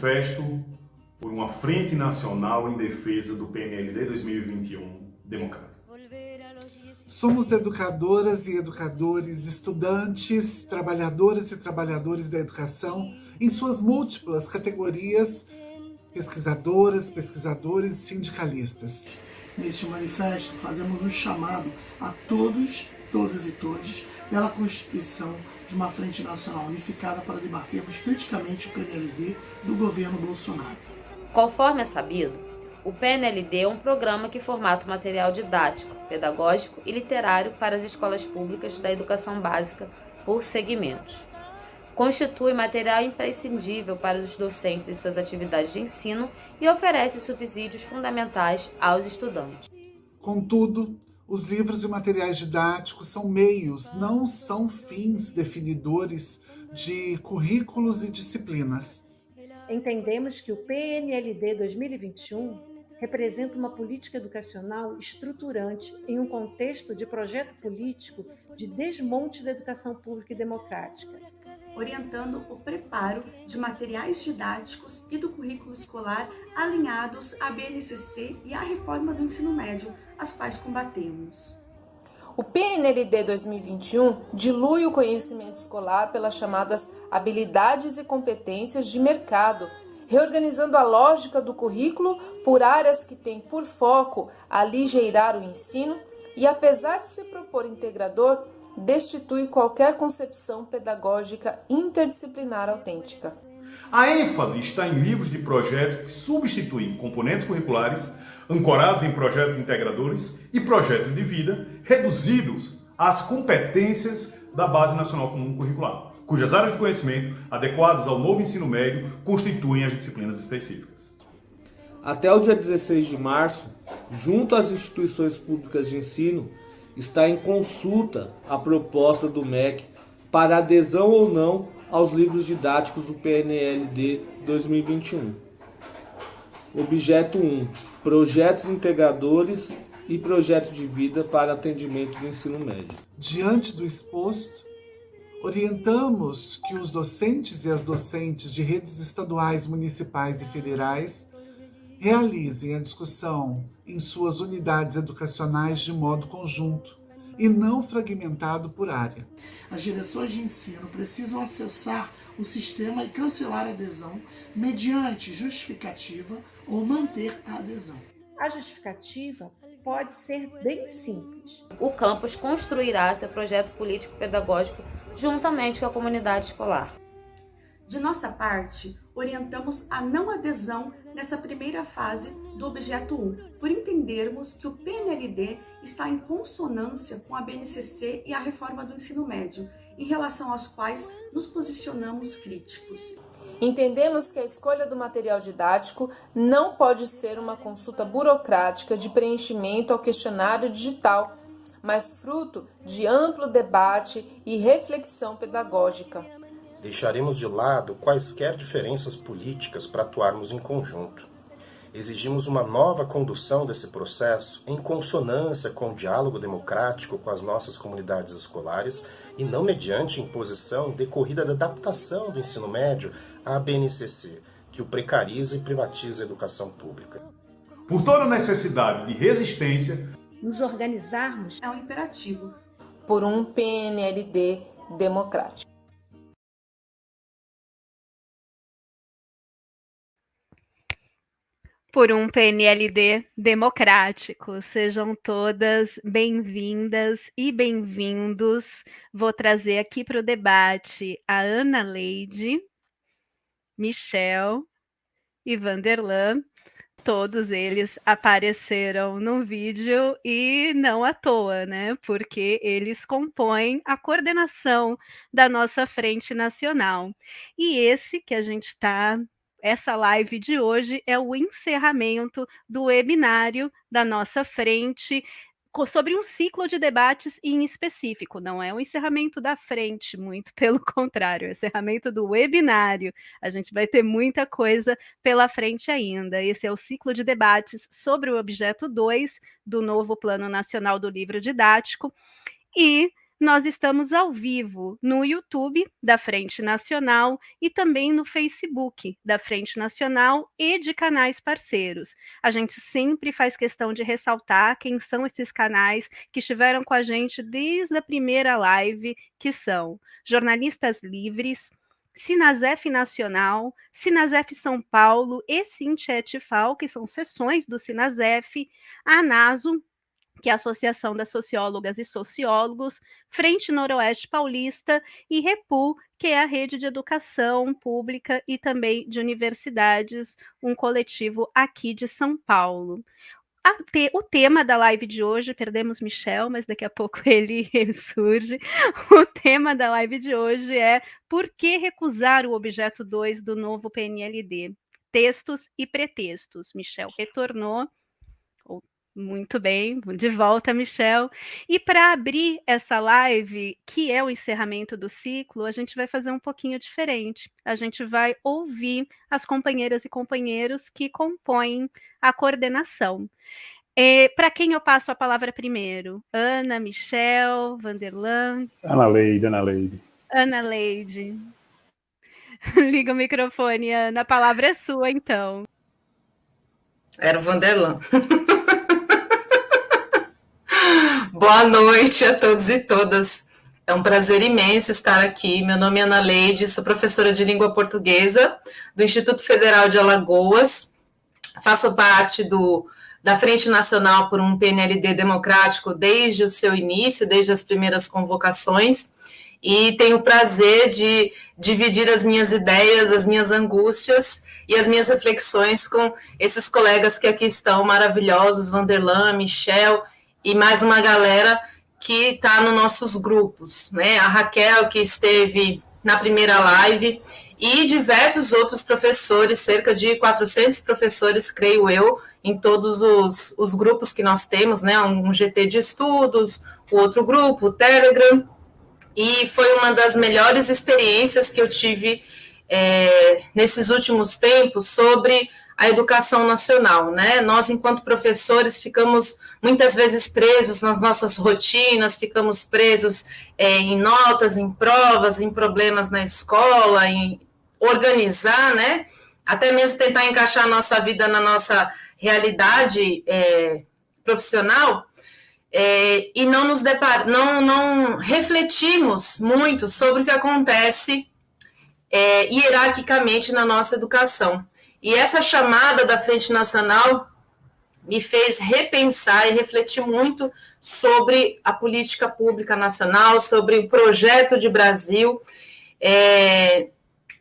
manifesto por uma Frente Nacional em Defesa do PNLD 2021 democrático. Somos educadoras e educadores, estudantes, trabalhadoras e trabalhadores da educação em suas múltiplas categorias, pesquisadoras, pesquisadores e sindicalistas. Neste manifesto, fazemos um chamado a todos, todas e todes, pela constituição de uma Frente Nacional unificada para debatermos criticamente o PNLD do governo Bolsonaro. Conforme é sabido, o PNLD é um programa que formata o material didático, pedagógico e literário para as escolas públicas da educação básica por segmentos. Constitui material imprescindível para os docentes em suas atividades de ensino e oferece subsídios fundamentais aos estudantes. Contudo, os livros e materiais didáticos são meios, não são fins definidores de currículos e disciplinas. Entendemos que o PNLD 2021 representa uma política educacional estruturante em um contexto de projeto político de desmonte da educação pública e democrática, orientando o preparo de materiais didáticos e do currículo escolar alinhados à BNCC e à reforma do ensino médio, as quais combatemos. O PNLD 2021 dilui o conhecimento escolar pelas chamadas habilidades e competências de mercado, reorganizando a lógica do currículo por áreas que têm por foco aligeirar o ensino e, apesar de se propor integrador, destitui qualquer concepção pedagógica interdisciplinar autêntica. A ênfase está em livros de projetos que substituem componentes curriculares ancorados em projetos integradores e projetos de vida reduzidos às competências da Base Nacional Comum Curricular, cujas áreas de conhecimento adequadas ao novo ensino médio constituem as disciplinas específicas. Até o dia 16 de março, junto às instituições públicas de ensino, está em consulta a proposta do MEC para adesão ou não aos livros didáticos do PNLD 2021. Objeto 1. Projetos integradores e projeto de vida para atendimento do ensino médio. Diante do exposto, orientamos que os docentes e as docentes de redes estaduais, municipais e federais realizem a discussão em suas unidades educacionais de modo conjunto e não fragmentado por área. As direções de ensino precisam acessar o sistema e cancelar a adesão mediante justificativa ou manter a adesão. A justificativa pode ser bem simples. O campus construirá seu projeto político-pedagógico juntamente com a comunidade escolar. De nossa parte, orientamos a não adesão nessa primeira fase do objeto 1, por entendermos que o PNLD está em consonância com a BNCC e a reforma do ensino médio, em relação aos quais nos posicionamos críticos. Entendemos que a escolha do material didático não pode ser uma consulta burocrática de preenchimento ao questionário digital, mas fruto de amplo debate e reflexão pedagógica. Deixaremos de lado quaisquer diferenças políticas para atuarmos em conjunto. Exigimos uma nova condução desse processo em consonância com o diálogo democrático com as nossas comunidades escolares e não mediante imposição decorrida da adaptação do ensino médio à BNCC, que o precariza e privatiza a educação pública. Por toda necessidade de resistência, nos organizarmos é um imperativo por um PNLD democrático. Por um PNLD democrático. Sejam todas bem-vindas e bem-vindos. Vou trazer aqui para o debate a Ana Leide, Michel e Vanderlan. Todos eles apareceram no vídeo e não à toa, né? Porque eles compõem a coordenação da nossa Frente Nacional. E esse que a gente está... Essa live de hoje é o encerramento do webinário da nossa frente sobre um ciclo de debates em específico. Não é o encerramento da frente, muito pelo contrário, é o encerramento do webinário. A gente vai ter muita coisa pela frente ainda. Esse é o ciclo de debates sobre o objeto 2 do novo Plano Nacional do Livro Didático. E nós estamos ao vivo no YouTube da Frente Nacional e também no Facebook da Frente Nacional e de canais parceiros. A gente sempre faz questão de ressaltar quem são esses canais que estiveram com a gente desde a primeira live, que são Jornalistas Livres, Sinasef Nacional, Sinasef São Paulo e Sintetfal, que são seções do Sinasef, a ANASO, que é a Associação das Sociólogas e Sociólogos, Frente Noroeste Paulista e REPU, que é a Rede de Educação Pública e também de Universidades, um coletivo aqui de São Paulo. O tema da live de hoje, perdemos Michel, mas daqui a pouco ele surge. O tema da live de hoje é por que recusar o objeto 2 do novo PNLD? Textos e pretextos. Michel retornou. Muito bem, de volta, Michel. E para abrir essa live, que é o encerramento do ciclo, a gente vai fazer um pouquinho diferente. A gente vai ouvir as companheiras e companheiros que compõem a coordenação. Para quem eu passo a palavra primeiro? Ana, Michel, Vanderlan? Ana Leide. Ana Leide. Liga o microfone, Ana. A palavra é sua, então. Era o Vanderlan. Boa noite a todos e todas. É um prazer imenso estar aqui. Meu nome é Ana Leide, sou professora de língua portuguesa do Instituto Federal de Alagoas. Faço parte da Frente Nacional por um PNLD democrático desde o seu início, desde as primeiras convocações, e tenho o prazer de dividir as minhas ideias, as minhas angústias e as minhas reflexões com esses colegas que aqui estão maravilhosos, Vanderlan, Michel, e mais uma galera que está nos nossos grupos, né? A Raquel, que esteve na primeira live, e diversos outros professores, cerca de 400 professores, creio eu, em todos os grupos que nós temos, né? Um GT de estudos, o outro grupo, o Telegram, e foi uma das melhores experiências que eu tive nesses últimos tempos sobre a educação nacional, né? Nós, enquanto professores, ficamos muitas vezes presos nas nossas rotinas, ficamos presos em notas, em provas, em problemas na escola, em organizar, né? Até mesmo tentar encaixar a nossa vida na nossa realidade profissional, e não refletimos muito sobre o que acontece hierarquicamente na nossa educação. E essa chamada da Frente Nacional me fez repensar e refletir muito sobre a política pública nacional, sobre o projeto de Brasil,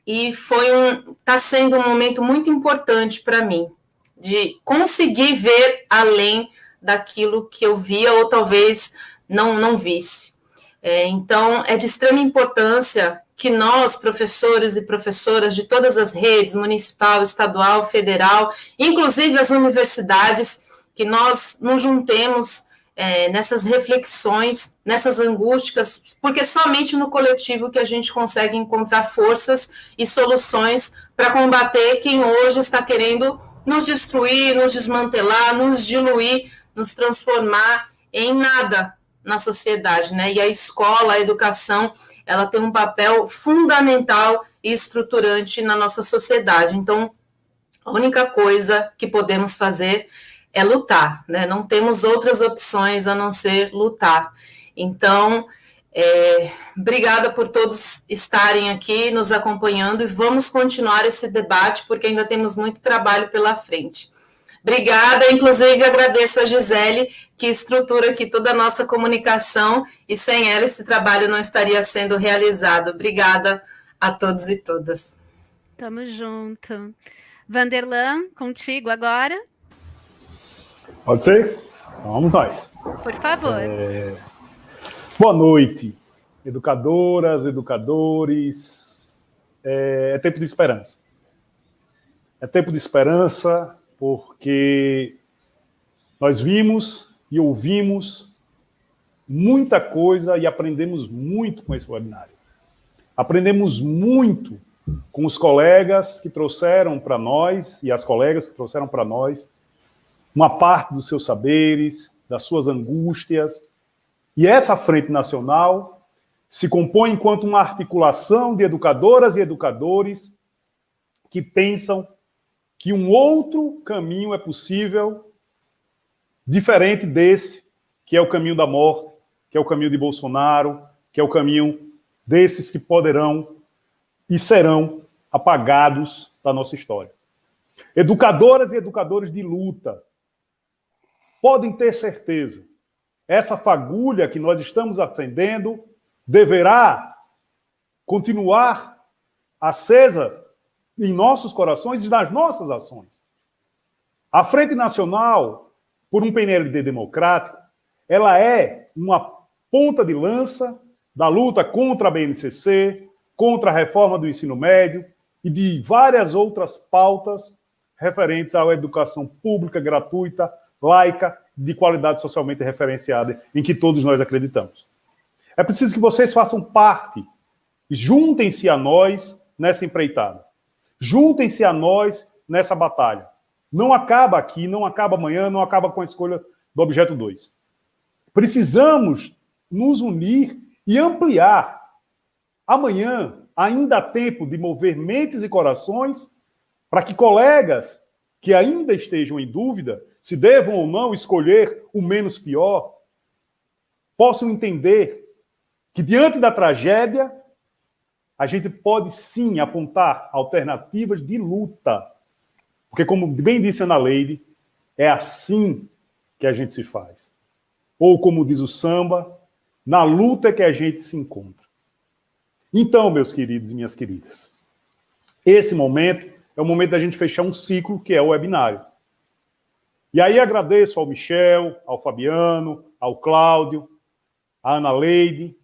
e está sendo um momento muito importante para mim, de conseguir ver além daquilo que eu via ou talvez não visse. Então, é de extrema importância que nós, professores e professoras de todas as redes, municipal, estadual, federal, inclusive as universidades, que nós nos juntemos nessas reflexões, nessas angústias, porque somente no coletivo que a gente consegue encontrar forças e soluções para combater quem hoje está querendo nos destruir, nos desmantelar, nos diluir, nos transformar em nada na sociedade, né? E a escola, a educação, ela tem um papel fundamental e estruturante na nossa sociedade. Então, a única coisa que podemos fazer é lutar, né? Não temos outras opções a não ser lutar. Então, obrigada por todos estarem aqui nos acompanhando e vamos continuar esse debate, porque ainda temos muito trabalho pela frente. Obrigada, inclusive agradeço a Gisele, que estrutura aqui toda a nossa comunicação, e sem ela esse trabalho não estaria sendo realizado. Obrigada a todos e todas. Tamo junto. Vanderlan, contigo agora. Pode ser? Vamos nós. Por favor. Boa noite, educadoras, educadores. É tempo de esperança. É tempo de esperança porque nós vimos e ouvimos muita coisa e aprendemos muito com esse webinário. Aprendemos muito com os colegas que trouxeram para nós e as colegas que trouxeram para nós uma parte dos seus saberes, das suas angústias, E essa Frente Nacional se compõe enquanto uma articulação de educadoras e educadores que pensam que um outro caminho é possível, diferente desse, que é o caminho da morte, que é o caminho de Bolsonaro, que é o caminho desses que poderão e serão apagados da nossa história. Educadoras e educadores de luta podem ter certeza, essa fagulha que nós estamos acendendo deverá continuar acesa em nossos corações e nas nossas ações. A Frente Nacional, por um PNLD democrático, ela é uma ponta de lança da luta contra a BNCC, contra a reforma do ensino médio e de várias outras pautas referentes à educação pública, gratuita, laica, de qualidade socialmente referenciada, em que todos nós acreditamos. É preciso que vocês façam parte, juntem-se a nós nessa empreitada. Juntem-se a nós nessa batalha. Não acaba aqui, não acaba amanhã, não acaba com a escolha do objeto 2. Precisamos nos unir e ampliar. Amanhã ainda há tempo de mover mentes e corações para que colegas que ainda estejam em dúvida se devam ou não escolher o menos pior, possam entender que diante da tragédia a gente pode sim apontar alternativas de luta. Porque, como bem disse Ana Leide, é assim que a gente se faz. Ou, como diz o samba, na luta é que a gente se encontra. Então, meus queridos e minhas queridas, esse momento é o momento da gente fechar um ciclo que é o webinário. E aí agradeço ao Michel, ao Fabiano, ao Cláudio, à Ana Leide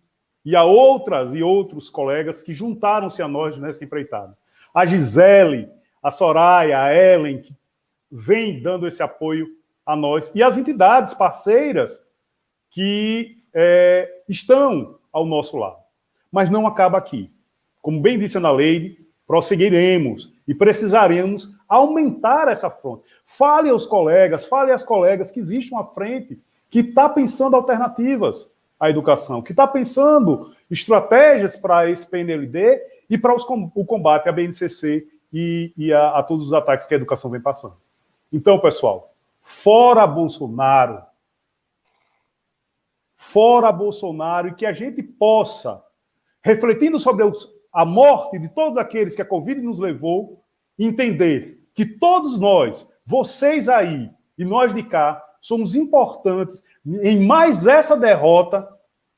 e a outras e outros colegas que juntaram-se a nós nessa empreitada. A Gisele, a Soraya, a Ellen, que vem dando esse apoio a nós, e as entidades parceiras que estão ao nosso lado. Mas não acaba aqui. Como bem disse a Ana Leide, prosseguiremos e precisaremos aumentar essa fronte. Fale aos colegas, fale às colegas que existe uma frente que está pensando alternativas à educação, que está pensando estratégias para esse PNLD e para o combate à BNCC e a todos os ataques que a educação vem passando. Então, pessoal, fora Bolsonaro, e que a gente possa, refletindo sobre a morte de todos aqueles que a Covid nos levou, entender que todos nós, vocês aí e nós de cá, somos importantes em mais essa derrota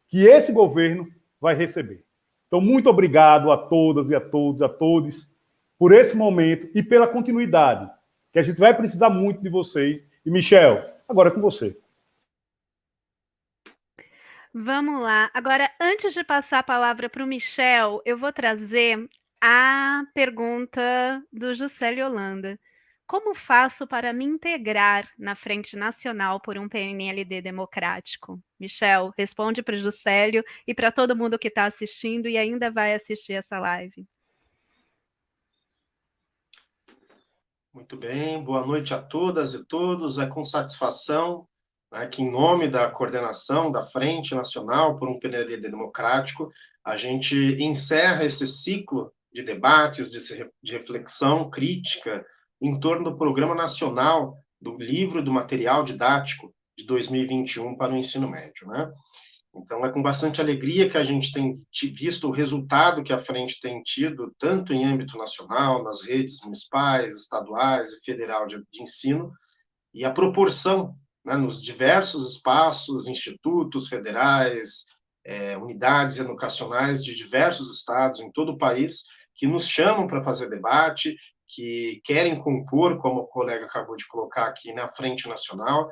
que esse governo vai receber. Então, muito obrigado a todas e a todos por esse momento e pela continuidade, que a gente vai precisar muito de vocês. E, Michel, agora é com você. Vamos lá. Agora, antes de passar a palavra para o Michel, eu vou trazer a pergunta do Juscelio Holanda. Como faço para me integrar na Frente Nacional por um PNLD democrático? Michel, responde para o Juscelio e para todo mundo que está assistindo e ainda vai assistir essa live. Muito bem, boa noite a todas e todos. É com satisfação que, em nome da coordenação da Frente Nacional por um PNLD democrático, a gente encerra esse ciclo de debates, de reflexão crítica em torno do Programa Nacional do Livro e do Material Didático de 2021 para o ensino médio, né? Então, é com bastante alegria que a gente tem visto o resultado que a Frente tem tido, tanto em âmbito nacional, nas redes municipais, estaduais e federal de ensino, e a proporção, né, nos diversos espaços, institutos federais, unidades educacionais de diversos estados em todo o país, que nos chamam para fazer debate, que querem compor, como o colega acabou de colocar aqui, na Frente Nacional.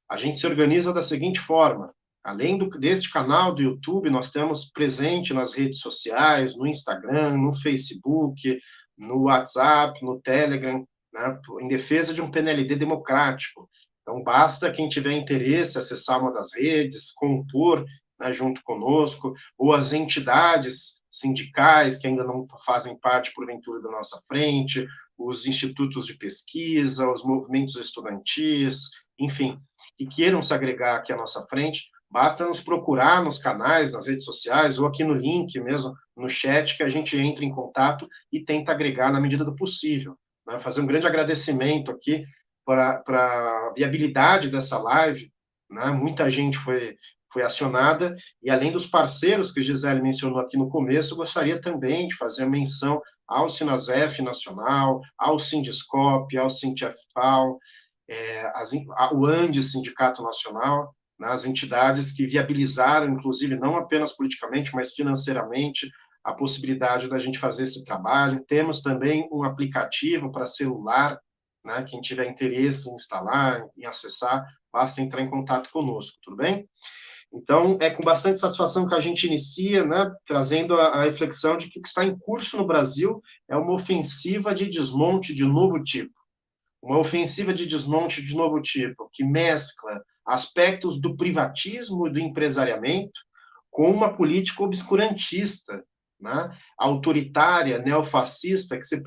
A gente se organiza da seguinte forma: além deste canal do YouTube, nós temos presente nas redes sociais, no Instagram, no Facebook, no WhatsApp, no Telegram, né, em defesa de um PNLD democrático. Então, basta quem tiver interesse acessar uma das redes, compor, né, junto conosco, ou as entidades sindicais que ainda não fazem parte, porventura, da nossa frente, os institutos de pesquisa, os movimentos estudantis, enfim, que queiram se agregar aqui à nossa frente, basta nos procurar nos canais, nas redes sociais, ou aqui no link mesmo, no chat, que a gente entra em contato e tenta agregar na medida do possível. Né? Fazer um grande agradecimento aqui para a viabilidade dessa live, né? Muita gente foi acionada, e além dos parceiros que a Gisele mencionou aqui no começo, eu gostaria também de fazer menção ao Sinasef Nacional, ao Sindiscop, ao Sintefal, ao ANDES, Sindicato Nacional, né, as entidades que viabilizaram, inclusive, não apenas politicamente, mas financeiramente, a possibilidade da gente fazer esse trabalho. Temos também um aplicativo para celular, né, quem tiver interesse em instalar, em acessar, basta entrar em contato conosco, tudo bem? Então, é com bastante satisfação que a gente inicia, né, trazendo a reflexão de que o que está em curso no Brasil é uma ofensiva de desmonte de novo tipo. Uma ofensiva de desmonte de novo tipo, que mescla aspectos do privatismo e do empresariamento com uma política obscurantista, né, autoritária, neofascista, que se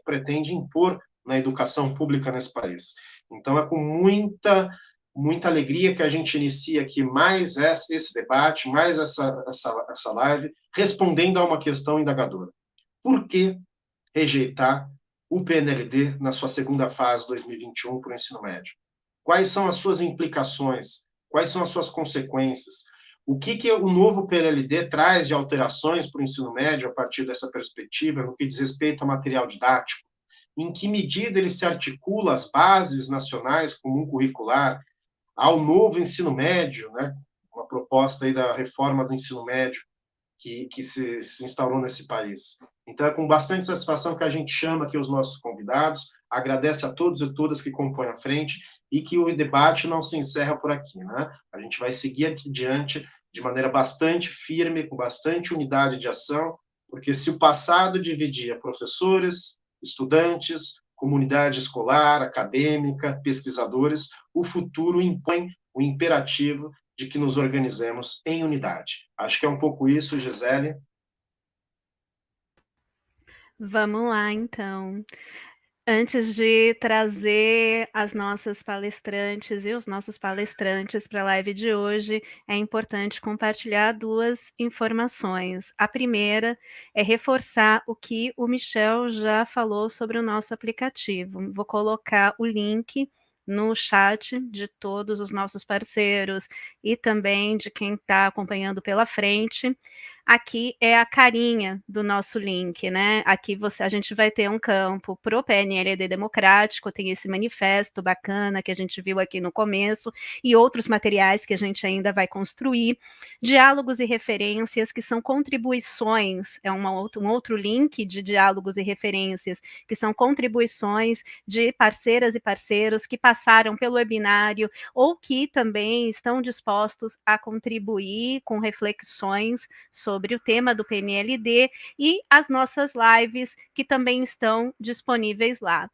pretende impor na educação pública nesse país. Então, é com muita alegria que a gente inicia aqui mais esse debate, mais essa live, respondendo a uma questão indagadora. Por que rejeitar o PNLD na sua segunda fase 2021 para o ensino médio? Quais são as suas implicações? Quais são as suas consequências? O que o novo PNLD traz de alterações para o ensino médio a partir dessa perspectiva, no que diz respeito ao material didático? Em que medida ele se articula às bases nacionais comum curricular, ao novo ensino médio, né, uma proposta aí da reforma do ensino médio que se instaurou nesse país. Então, é com bastante satisfação que a gente chama aqui os nossos convidados, agradece a todos e todas que compõem a frente e que o debate não se encerra por aqui, né? A gente vai seguir aqui diante de maneira bastante firme, com bastante unidade de ação, porque se o passado dividia professores, estudantes, comunidade escolar, acadêmica, pesquisadores, o futuro impõe o imperativo de que nos organizemos em unidade. Acho que é um pouco isso, Gisele. Vamos lá, então. Antes de trazer as nossas palestrantes e os nossos palestrantes para a live de hoje, é importante compartilhar duas informações. A primeira é reforçar o que o Michel já falou sobre o nosso aplicativo. Vou colocar o link no chat de todos os nossos parceiros e também de quem está acompanhando pela frente. Aqui é a carinha do nosso link, né? Aqui a gente vai ter um campo pro PNLD democrático, tem esse manifesto bacana que a gente viu aqui no começo, e outros materiais que a gente ainda vai construir, diálogos e referências que são contribuições, é um outro link de diálogos e referências, que são contribuições de parceiras e parceiros que passaram pelo webinário ou que também estão dispostos a contribuir com reflexões sobre o tema do PNLD e as nossas lives que também estão disponíveis lá.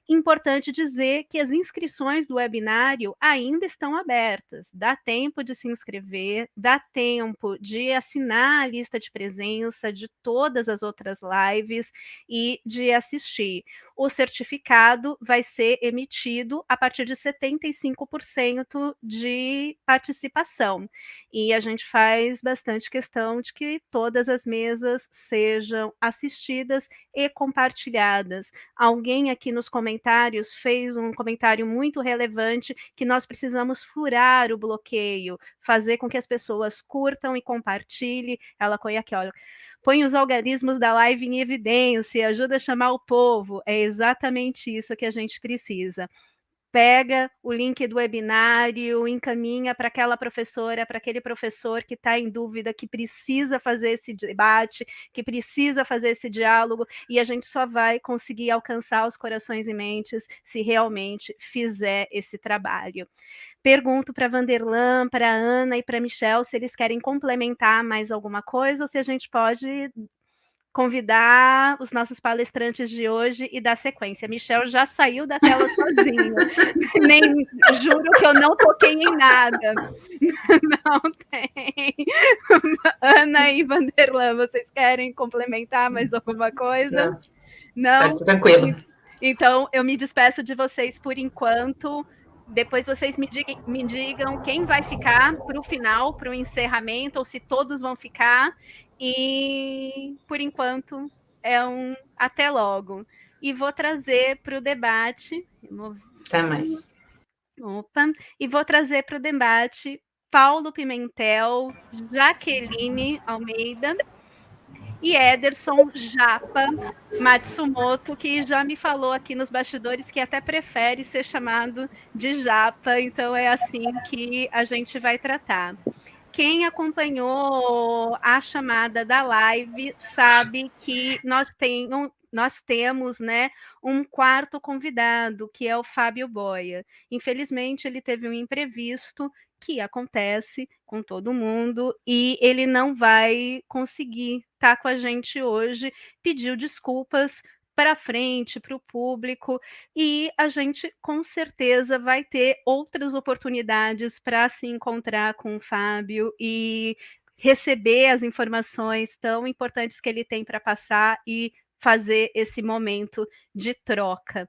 Importante dizer que as inscrições do webinário ainda estão abertas, dá tempo de se inscrever, dá tempo de assinar a lista de presença de todas as outras lives e de assistir. O certificado vai ser emitido a partir de 75% de participação. E a gente faz bastante questão de que todas as mesas sejam assistidas e compartilhadas. Alguém aqui nos comentários fez um comentário muito relevante que nós precisamos furar o bloqueio, fazer com que as pessoas curtam e compartilhem. Ela põe aqui, olha, põe os algoritmos da live em evidência, ajuda a chamar o povo. É exatamente isso que a gente precisa. Pega o link do webinário, encaminha para aquela professora, para aquele professor que está em dúvida, que precisa fazer esse debate, que precisa fazer esse diálogo, e a gente só vai conseguir alcançar os corações e mentes se realmente fizer esse trabalho. Pergunto para Vanderlan, para Ana e para Michel se eles querem complementar mais alguma coisa ou se a gente pode convidar os nossos palestrantes de hoje e dar sequência. Michel já saiu da tela sozinho. Nem juro que eu não toquei em nada. Não tem. Ana e Vanderlan, vocês querem complementar mais alguma coisa? Não? Tá tranquilo. Então, eu me despeço de vocês por enquanto. Depois vocês me digam quem vai ficar para o final, para o encerramento, ou se todos vão ficar. E, por enquanto, é um até logo. E vou trazer para o debate... Até mais. Opa! E vou trazer para o debate Paulo Pimentel, Jaqueline Almeida e Ederson Japa Matsumoto, que já me falou aqui nos bastidores que até prefere ser chamado de Japa, então é assim que a gente vai tratar. Quem acompanhou a chamada da live sabe que nós temos, né, um quarto convidado, que é o Fábio Boia. Infelizmente, ele teve um imprevisto, que acontece com todo mundo, e ele não vai conseguir estar com a gente hoje. Pediu desculpas para frente, para o público, e a gente com certeza vai ter outras oportunidades para se encontrar com o Fábio e receber as informações tão importantes que ele tem para passar e fazer esse momento de troca.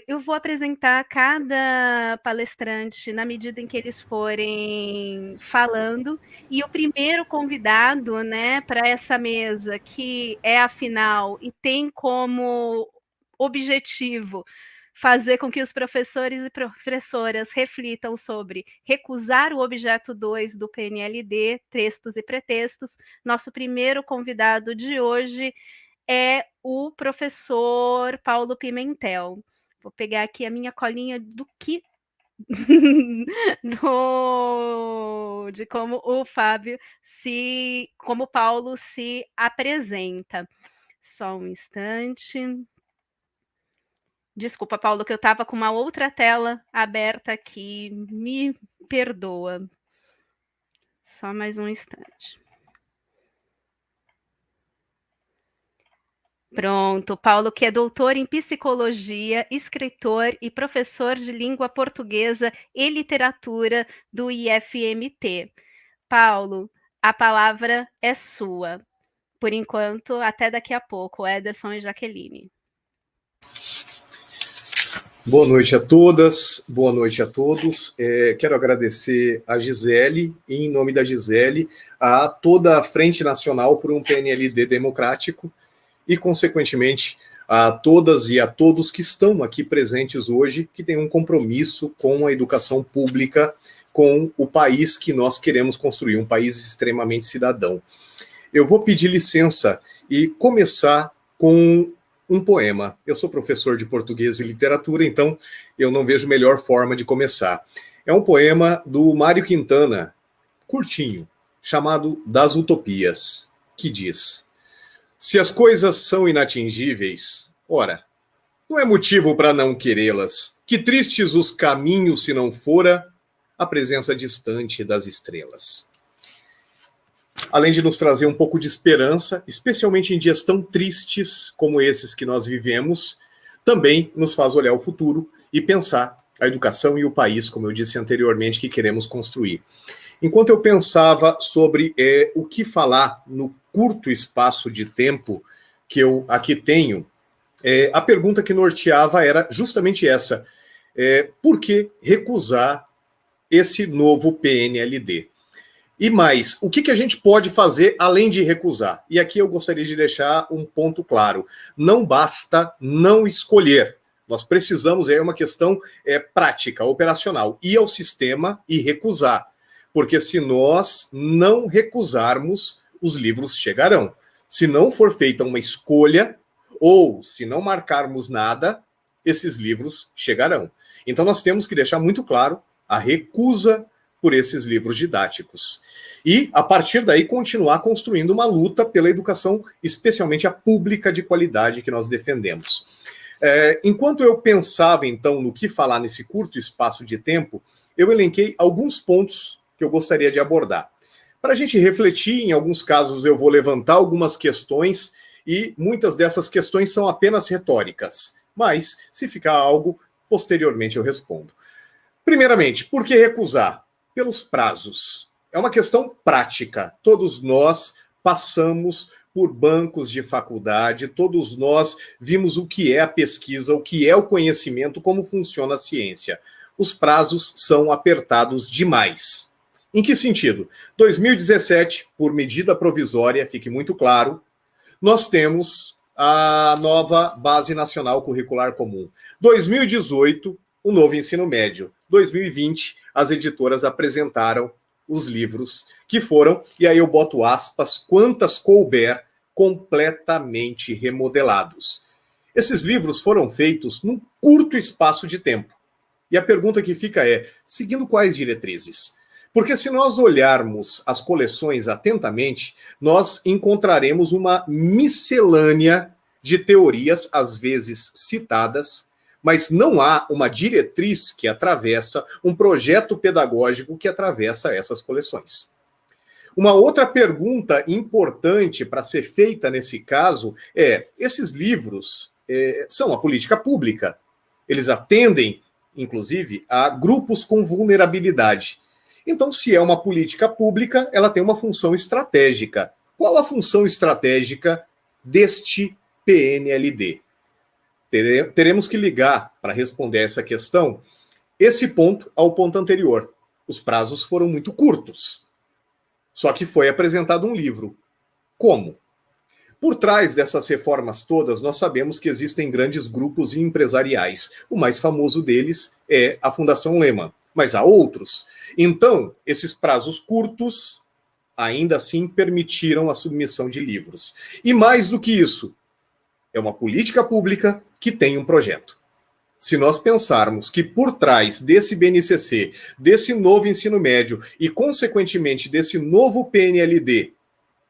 Eu vou apresentar cada palestrante na medida em que eles forem falando, e o primeiro convidado, né, para essa mesa, que é a final e tem como objetivo fazer com que os professores e professoras reflitam sobre recusar o objeto 2 do PNLD, textos e pretextos. Nosso primeiro convidado de hoje é o professor Paulo Pimentel. Vou pegar aqui a minha colinha de como o Fábio como o Paulo se apresenta. Só um instante. Desculpa, Paulo, que eu estava com uma outra tela aberta aqui. Me perdoa. Só mais um instante. Pronto, Paulo, que é doutor em psicologia, escritor e professor de língua portuguesa e literatura do IFMT. Paulo, a palavra é sua. Por enquanto, até daqui a pouco, Ederson e Jaqueline. Boa noite a todas, boa noite a todos. Quero agradecer a Gisele, e em nome da Gisele, a toda a Frente Nacional por um PNLD democrático, e, consequentemente, a todas e a todos que estão aqui presentes hoje, que têm um compromisso com a educação pública, com o país que nós queremos construir, um país extremamente cidadão. Eu vou pedir licença e começar com um poema. Eu sou professor de português e literatura, então eu não vejo melhor forma de começar. É um poema do Mário Quintana, curtinho, chamado Das Utopias, que diz: se as coisas são inatingíveis, ora, não é motivo para não querê-las. Que tristes os caminhos se não fora a presença distante das estrelas. Além de nos trazer um pouco de esperança, especialmente em dias tão tristes como esses que nós vivemos, também nos faz olhar o futuro e pensar a educação e o país, como eu disse anteriormente, que queremos construir. Enquanto eu pensava sobre o que falar no curto espaço de tempo que eu aqui tenho, a pergunta que norteava era justamente essa: por que recusar esse novo PNLD? E mais, o que a gente pode fazer além de recusar? E aqui eu gostaria de deixar um ponto claro: não basta não escolher. Nós precisamos, é uma questão prática, operacional, ir ao sistema e recusar. Porque se nós não recusarmos, os livros chegarão. Se não for feita uma escolha, ou se não marcarmos nada, esses livros chegarão. Então nós temos que deixar muito claro a recusa por esses livros didáticos. E, a partir daí, continuar construindo uma luta pela educação, especialmente a pública de qualidade que nós defendemos. Enquanto eu pensava, então, no que falar nesse curto espaço de tempo, eu elenquei alguns pontos que eu gostaria de abordar. Para a gente refletir, em alguns casos eu vou levantar algumas questões, e muitas dessas questões são apenas retóricas. Mas, se ficar algo, posteriormente eu respondo. Primeiramente, por que recusar? Pelos prazos. É uma questão prática. Todos nós passamos por bancos de faculdade, todos nós vimos o que é a pesquisa, o que é o conhecimento, como funciona a ciência. Os prazos são apertados demais. Em que sentido? 2017, por medida provisória, fique muito claro, nós temos a nova Base Nacional Curricular Comum. 2018, o novo ensino médio. 2020, as editoras apresentaram os livros que foram, e aí eu boto aspas, quantas couber, completamente remodelados. Esses livros foram feitos num curto espaço de tempo. E a pergunta que fica é, seguindo quais diretrizes? Porque se nós olharmos as coleções atentamente, nós encontraremos uma miscelânea de teorias, às vezes citadas, mas não há uma diretriz que atravessa, um projeto pedagógico que atravessa essas coleções. Uma outra pergunta importante para ser feita nesse caso é, esses livros são a política pública. Eles atendem, inclusive, a grupos com vulnerabilidade. Então, se é uma política pública, ela tem uma função estratégica. Qual a função estratégica deste PNLD? Teremos que ligar, para responder essa questão, esse ponto ao ponto anterior. Os prazos foram muito curtos. Só que foi apresentado um livro. Como? Por trás dessas reformas todas, nós sabemos que existem grandes grupos empresariais. O mais famoso deles é a Fundação Lehman, mas há outros. Então, esses prazos curtos, ainda assim, permitiram a submissão de livros. E mais do que isso, é uma política pública que tem um projeto. Se nós pensarmos que por trás desse BNCC, desse novo ensino médio e, consequentemente, desse novo PNLD,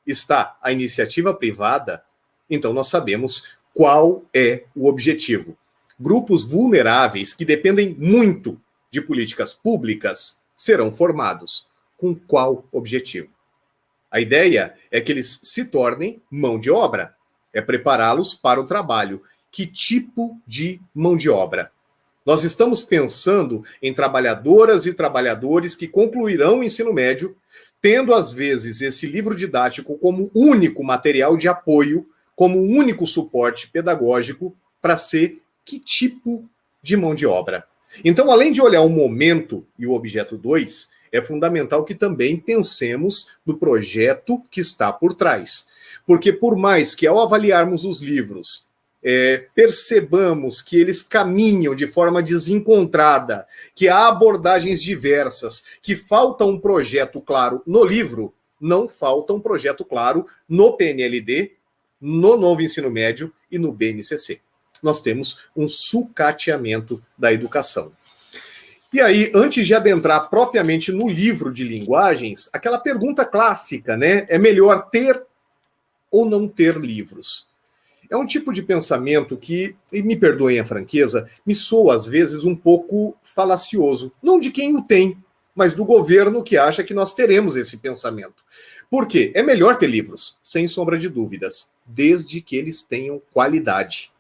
está a iniciativa privada, então nós sabemos qual é o objetivo. Grupos vulneráveis que dependem muito de políticas públicas serão formados. Com qual objetivo? A ideia é que eles se tornem mão de obra. É prepará-los para o trabalho. Que tipo de mão de obra? Nós estamos pensando em trabalhadoras e trabalhadores que concluirão o ensino médio, tendo, às vezes, esse livro didático como único material de apoio, como único suporte pedagógico, para ser que tipo de mão de obra? Então, além de olhar o momento e o objeto 2, é fundamental que também pensemos no projeto que está por trás. Porque por mais que, ao avaliarmos os livros, percebamos que eles caminham de forma desencontrada, que há abordagens diversas, que falta um projeto claro no livro, não falta um projeto claro no PNLD, no novo ensino médio e no BNCC. Nós temos um sucateamento da educação. E aí, antes de adentrar propriamente no livro de linguagens, aquela pergunta clássica, né? É melhor ter ou não ter livros? É um tipo de pensamento que, e me perdoem a franqueza, me soa às vezes um pouco falacioso. Não de quem o tem, mas do governo que acha que nós teremos esse pensamento. Por quê? É melhor ter livros, sem sombra de dúvidas, desde que eles tenham qualidade.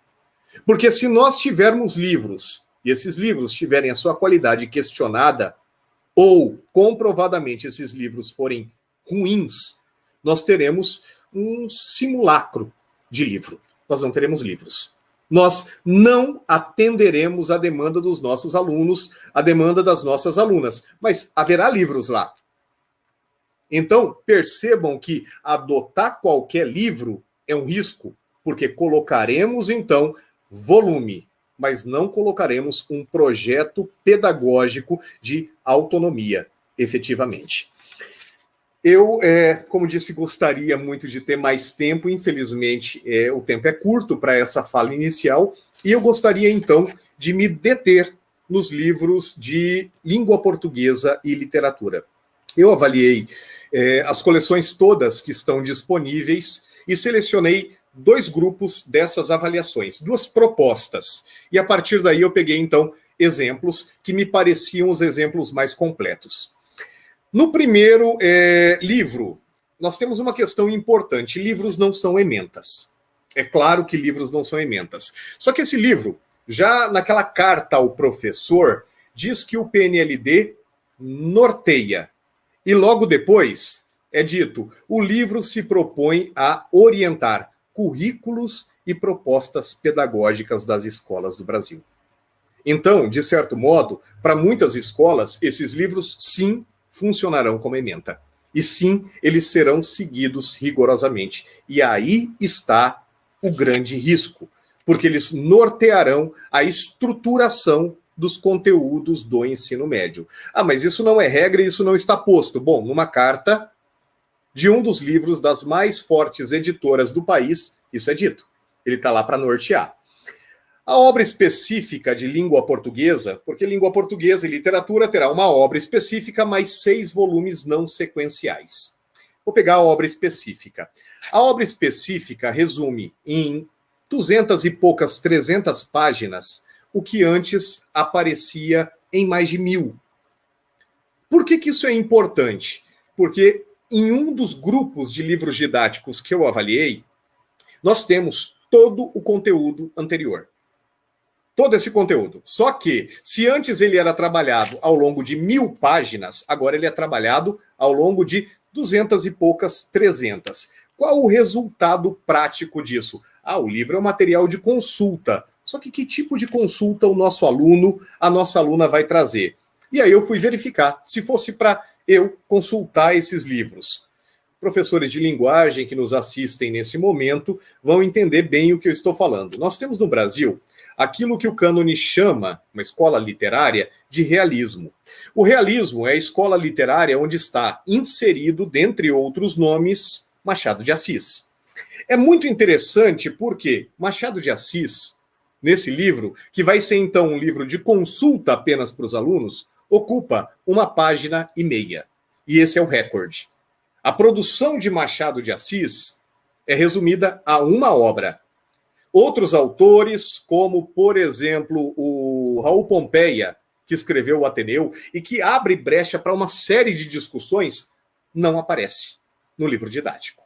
Porque se nós tivermos livros, e esses livros tiverem a sua qualidade questionada, ou comprovadamente esses livros forem ruins, nós teremos um simulacro de livro. Nós não teremos livros. Nós não atenderemos a demanda dos nossos alunos, a demanda das nossas alunas, mas haverá livros lá. Então, percebam que adotar qualquer livro é um risco, porque colocaremos, então, volume, mas não colocaremos um projeto pedagógico de autonomia, efetivamente. Eu, como disse, gostaria muito de ter mais tempo, infelizmente o tempo é curto para essa fala inicial, e eu gostaria então de me deter nos livros de língua portuguesa e literatura. Eu avaliei as coleções todas que estão disponíveis e selecionei 2 grupos dessas avaliações, 2 propostas, e a partir daí eu peguei então exemplos que me pareciam os exemplos mais completos. No primeiro livro, nós temos uma questão importante. Livros não são ementas. É claro que livros não são ementas. Só que esse livro, já naquela carta ao professor, diz que o PNLD norteia. E logo depois, é dito: o livro se propõe a orientar currículos e propostas pedagógicas das escolas do Brasil. Então, de certo modo, para muitas escolas, esses livros sim funcionarão como ementa. E sim, eles serão seguidos rigorosamente. E aí está o grande risco, porque eles nortearão a estruturação dos conteúdos do ensino médio. Ah, mas isso não é regra e isso não está posto. Bom, numa carta de um dos livros das mais fortes editoras do país, isso é dito. Ele está lá para nortear. A obra específica de língua portuguesa, porque língua portuguesa e literatura terá uma obra específica, mais 6 volumes não sequenciais. Vou pegar a obra específica. A obra específica resume em 200 e poucas, 300 páginas, o que antes aparecia em mais de 1000. Por que isso é importante? Porque em um dos grupos de livros didáticos que eu avaliei, nós temos todo o conteúdo anterior. Todo esse conteúdo. Só que, se antes ele era trabalhado ao longo de 1000 páginas, agora ele é trabalhado ao longo de 200 e poucas, 300. Qual o resultado prático disso? Ah, o livro é um material de consulta. Só que tipo de consulta o nosso aluno, a nossa aluna vai trazer? E aí eu fui verificar, se fosse para eu consultar esses livros. Professores de linguagem que nos assistem nesse momento vão entender bem o que eu estou falando. Nós temos no Brasil aquilo que o cânone chama, uma escola literária, de realismo. O realismo é a escola literária onde está inserido, dentre outros nomes, Machado de Assis. É muito interessante porque Machado de Assis, nesse livro, que vai ser então um livro de consulta apenas para os alunos, ocupa 1,5 páginas. E esse é o recorde. A produção de Machado de Assis é resumida a uma obra. Outros autores, como, por exemplo, o Raul Pompeia, que escreveu o Ateneu e que abre brecha para uma série de discussões, não aparece no livro didático.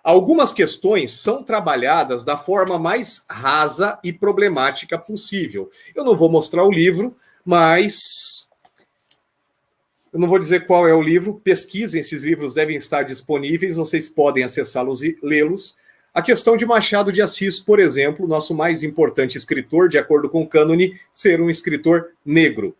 Algumas questões são trabalhadas da forma mais rasa e problemática possível. Eu não vou mostrar o livro, mas eu não vou dizer qual é o livro. Pesquisem, esses livros devem estar disponíveis, vocês podem acessá-los e lê-los. A questão de Machado de Assis, por exemplo, nosso mais importante escritor, de acordo com o cânone, ser um escritor negro.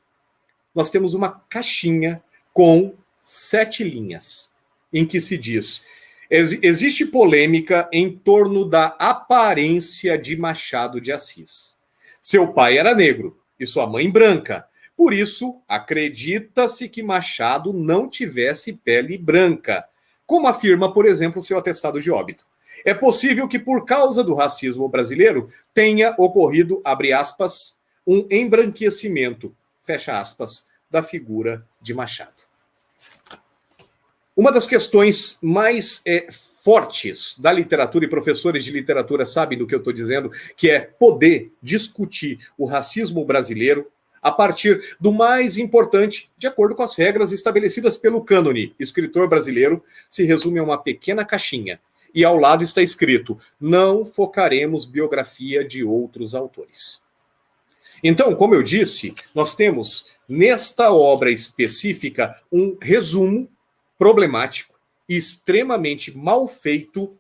Nós temos uma caixinha com 7 linhas, em que se diz: existe polêmica em torno da aparência de Machado de Assis. Seu pai era negro e sua mãe branca. Por isso, acredita-se que Machado não tivesse pele branca, como afirma, por exemplo, seu atestado de óbito. É possível que, por causa do racismo brasileiro, tenha ocorrido, abre aspas, um embranquecimento, fecha aspas, da figura de Machado. Uma das questões mais fortes da literatura, e professores de literatura sabem do que eu estou dizendo, que é poder discutir o racismo brasileiro a partir do mais importante, de acordo com as regras estabelecidas pelo cânone. Escritor brasileiro se resume a uma pequena caixinha. E ao lado está escrito: não focaremos biografia de outros autores. Então, como eu disse, nós temos nesta obra específica um resumo problemático e extremamente mal feito,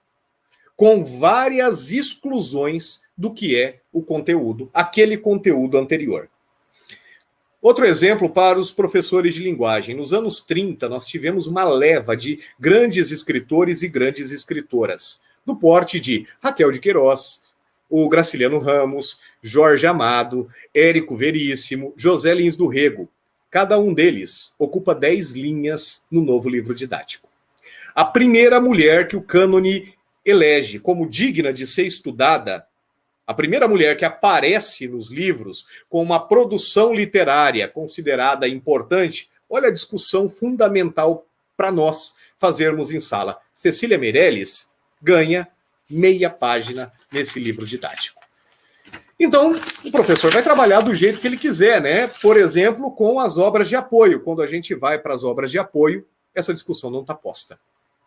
com várias exclusões do que é o conteúdo, aquele conteúdo anterior. Outro exemplo para os professores de linguagem. Nos anos 30, nós tivemos uma leva de grandes escritores e grandes escritoras, do porte de Raquel de Queiroz, o Graciliano Ramos, Jorge Amado, Érico Veríssimo, José Lins do Rego. Cada um deles ocupa 10 linhas no novo livro didático. A primeira mulher que o cânone elege como digna de ser estudada, a primeira mulher que aparece nos livros com uma produção literária considerada importante, olha a discussão fundamental para nós fazermos em sala. Cecília Meirelles ganha meia página nesse livro didático. Então, o professor vai trabalhar do jeito que ele quiser, né? Por exemplo, com as obras de apoio. Quando a gente vai para as obras de apoio, essa discussão não está posta.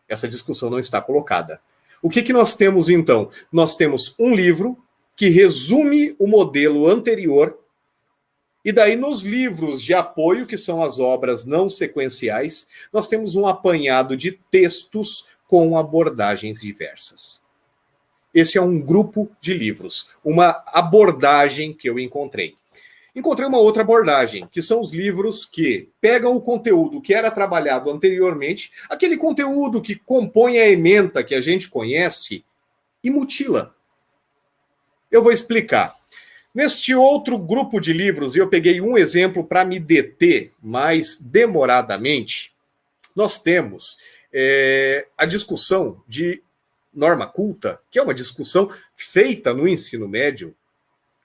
Essa discussão não está colocada. O que nós temos, então? Nós temos um livro que resume o modelo anterior E daí, nos livros de apoio, que são as obras não sequenciais, nós temos um apanhado de textos com abordagens diversas. Esse é um grupo de livros, uma abordagem que eu encontrei. Encontrei uma outra abordagem, que são os livros que pegam o conteúdo que era trabalhado anteriormente, aquele conteúdo que compõe a ementa que a gente conhece, e mutila. Eu vou explicar. Neste outro grupo de livros, e eu peguei um exemplo para me deter mais demoradamente, nós temos a discussão de norma culta, que é uma discussão feita no ensino médio,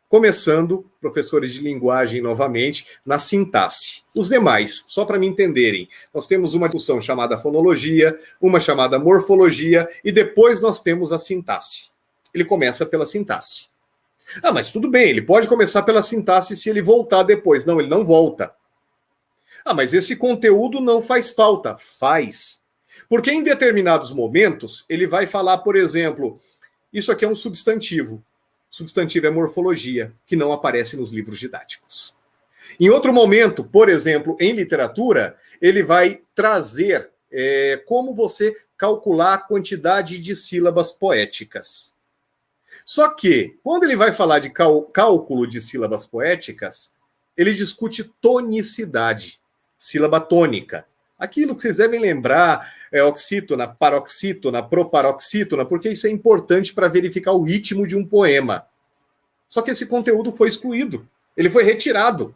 começando, professores de linguagem novamente, na sintaxe. Os demais, só para me entenderem, nós temos uma discussão chamada fonologia, uma chamada morfologia, e depois nós temos a sintaxe. Ele começa pela sintaxe. Ah, mas tudo bem, ele pode começar pela sintaxe se ele voltar depois. Não, ele não volta. Ah, mas esse conteúdo não faz falta. Faz. Porque em determinados momentos, ele vai falar, por exemplo, isso aqui é um substantivo. Substantivo é morfologia, que não aparece nos livros didáticos. Em outro momento, por exemplo, em literatura, ele vai trazer como você calcular a quantidade de sílabas poéticas. Só que, quando ele vai falar de cálculo de sílabas poéticas, ele discute tonicidade, sílaba tônica. Aquilo que vocês devem lembrar é oxítona, paroxítona, proparoxítona, porque isso é importante para verificar o ritmo de um poema. Só que esse conteúdo foi excluído, ele foi retirado.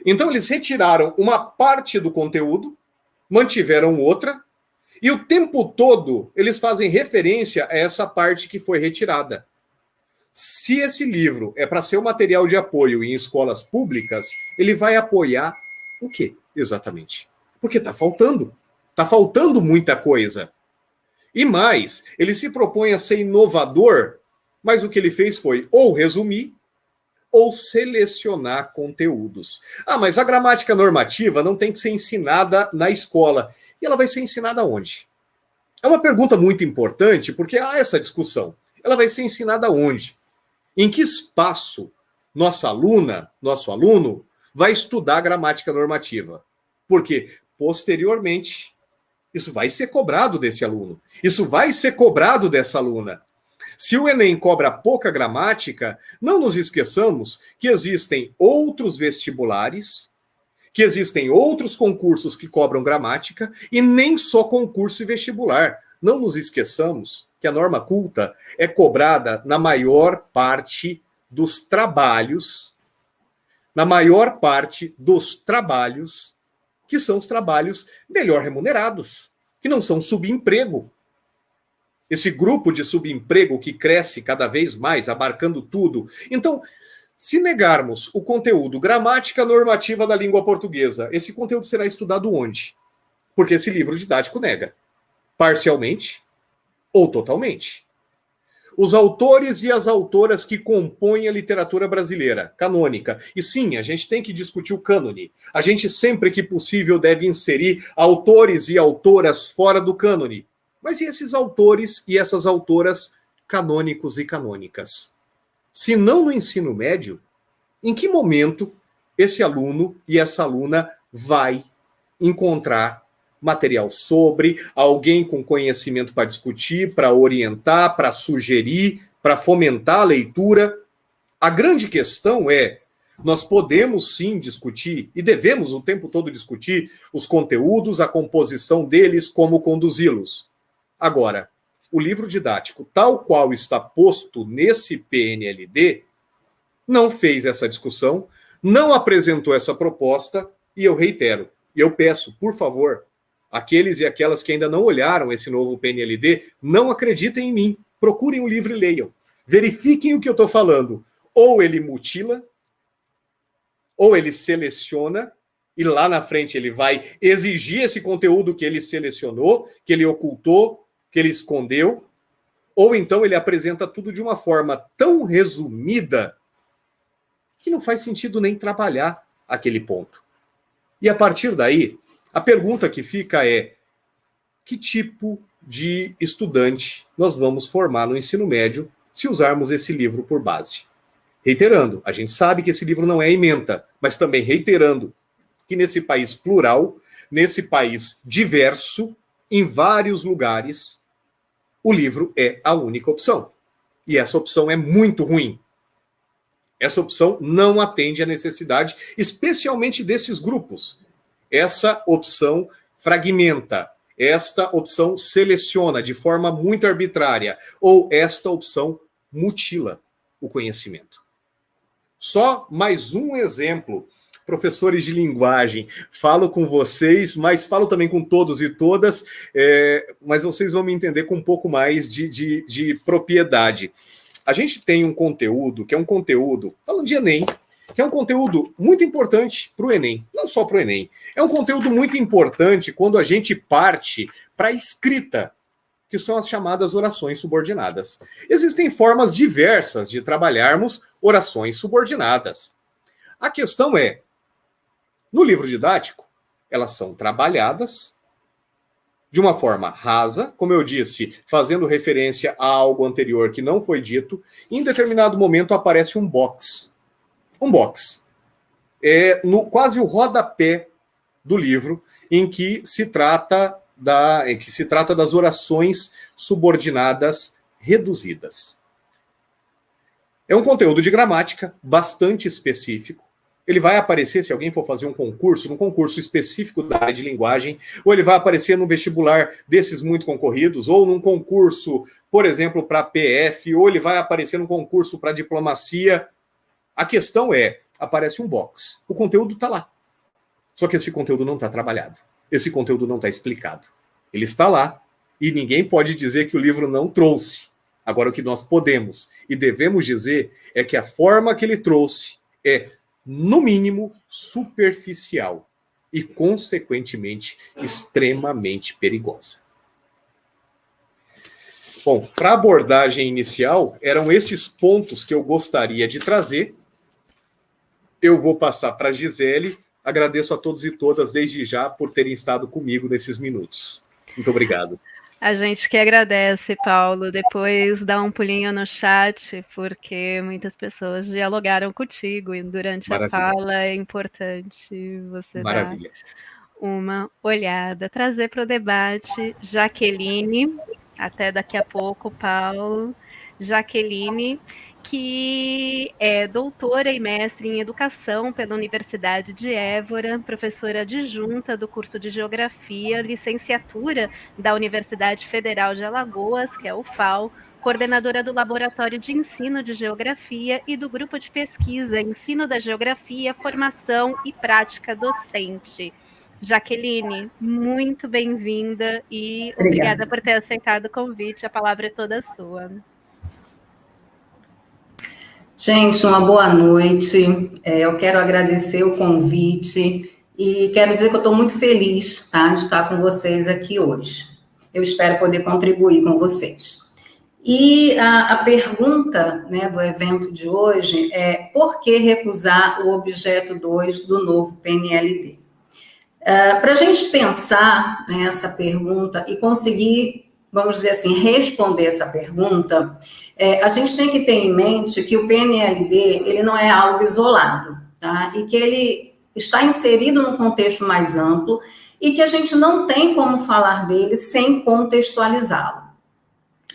Então eles retiraram uma parte do conteúdo, mantiveram outra, e o tempo todo eles fazem referência a essa parte que foi retirada. Se esse livro é para ser um material de apoio em escolas públicas, ele vai apoiar o quê, exatamente? Porque está faltando muita coisa. E mais, ele se propõe a ser inovador, mas o que ele fez foi ou resumir ou selecionar conteúdos. Ah, mas a gramática normativa não tem que ser ensinada na escola. E ela vai ser ensinada onde? É uma pergunta muito importante, porque há essa discussão. Ela vai ser ensinada onde? Em que espaço nossa aluna, nosso aluno, vai estudar gramática normativa? Porque, posteriormente, isso vai ser cobrado desse aluno. Isso vai ser cobrado dessa aluna. Se o Enem cobra pouca gramática, não nos esqueçamos que existem outros vestibulares, que existem outros concursos que cobram gramática, e nem só concurso e vestibular. Não nos esqueçamos que a norma culta é cobrada na maior parte dos trabalhos, que são os trabalhos melhor remunerados, que não são subemprego. Esse grupo de subemprego que cresce cada vez mais, abarcando tudo. Então, se negarmos o conteúdo gramática normativa da língua portuguesa, esse conteúdo será estudado onde? Porque esse livro didático nega. Parcialmente ou totalmente. Os autores e as autoras que compõem a literatura brasileira, canônica. E sim, a gente tem que discutir o cânone. A gente, sempre que possível, deve inserir autores e autoras fora do cânone. Mas e esses autores e essas autoras canônicos e canônicas? Se não no ensino médio, em que momento esse aluno e essa aluna vai encontrar material sobre, alguém com conhecimento para discutir, para orientar, para sugerir, para fomentar a leitura? A grande questão é, nós podemos sim discutir, e devemos o tempo todo discutir, os conteúdos, a composição deles, como conduzi-los. Agora, o livro didático, tal qual está posto nesse PNLD, não fez essa discussão, não apresentou essa proposta, e eu reitero, e eu peço, por favor, aqueles e aquelas que ainda não olharam esse novo PNLD, não acreditem em mim, procurem o livro e leiam. Verifiquem o que eu estou falando. Ou ele mutila, ou ele seleciona, e lá na frente ele vai exigir esse conteúdo que ele selecionou, que ele ocultou, que ele escondeu, ou então ele apresenta tudo de uma forma tão resumida que não faz sentido nem trabalhar aquele ponto. E a partir daí, a pergunta que fica é: que tipo de estudante nós vamos formar no ensino médio se usarmos esse livro por base? Reiterando, a gente sabe que esse livro não é ementa, mas também reiterando que nesse país plural, nesse país diverso, em vários lugares, o livro é a única opção. E essa opção é muito ruim. Essa opção não atende à necessidade, especialmente desses grupos. Essa opção fragmenta. Esta opção seleciona de forma muito arbitrária. Ou esta opção mutila o conhecimento. Só mais um exemplo. Professores de linguagem, falo com vocês, mas falo também com todos e todas, mas vocês vão me entender com um pouco mais de propriedade. A gente tem um conteúdo, que é um conteúdo, falando de Enem, que é um conteúdo muito importante para o Enem, não só para o Enem. É um conteúdo muito importante quando a gente parte para a escrita, que são as chamadas orações subordinadas. Existem formas diversas de trabalharmos orações subordinadas. A questão é, no livro didático, elas são trabalhadas de uma forma rasa, como eu disse, fazendo referência a algo anterior que não foi dito, e em determinado momento aparece um box. Um box. Quase o rodapé do livro, em que se trata das orações subordinadas reduzidas. É um conteúdo de gramática bastante específico. Ele vai aparecer, se alguém for fazer um concurso, num concurso específico da área de linguagem, ou ele vai aparecer num vestibular desses muito concorridos, ou num concurso, por exemplo, para PF, ou ele vai aparecer num concurso para diplomacia. A questão é, aparece um box. O conteúdo está lá. Só que esse conteúdo não está trabalhado. Esse conteúdo não está explicado. Ele está lá, e ninguém pode dizer que o livro não trouxe. Agora, o que nós podemos e devemos dizer é que a forma que ele trouxe é, no mínimo, superficial e, consequentemente, extremamente perigosa. Bom, para a abordagem inicial, eram esses pontos que eu gostaria de trazer. Eu vou passar para a Gisele. Agradeço a todos e todas, desde já, por terem estado comigo nesses minutos. Muito obrigado. A gente que agradece, Paulo. Depois dá um pulinho no chat, porque muitas pessoas dialogaram contigo e durante a fala é importante você dar uma olhada. Trazer para o debate Jaqueline, até daqui a pouco, Paulo. Jaqueline, que é doutora e mestre em educação pela Universidade de Évora, professora adjunta do curso de Geografia, licenciatura da Universidade Federal de Alagoas, que é o UFAL, coordenadora do Laboratório de Ensino de Geografia e do Grupo de Pesquisa Ensino da Geografia, Formação e Prática Docente. Jaqueline, muito bem-vinda e obrigada por ter aceitado o convite. A palavra é toda sua. Gente, uma boa noite. Eu quero agradecer o convite e quero dizer que eu estou muito feliz, tá, de estar com vocês aqui hoje. Eu espero poder contribuir com vocês. E a pergunta, né, do evento de hoje é: por que recusar o objeto 2 do novo PNLD? Para a gente pensar nessa pergunta e conseguir, vamos dizer assim, responder essa pergunta, a gente tem que ter em mente que o PNLD, ele não é algo isolado, tá? E que ele está inserido num contexto mais amplo e que a gente não tem como falar dele sem contextualizá-lo.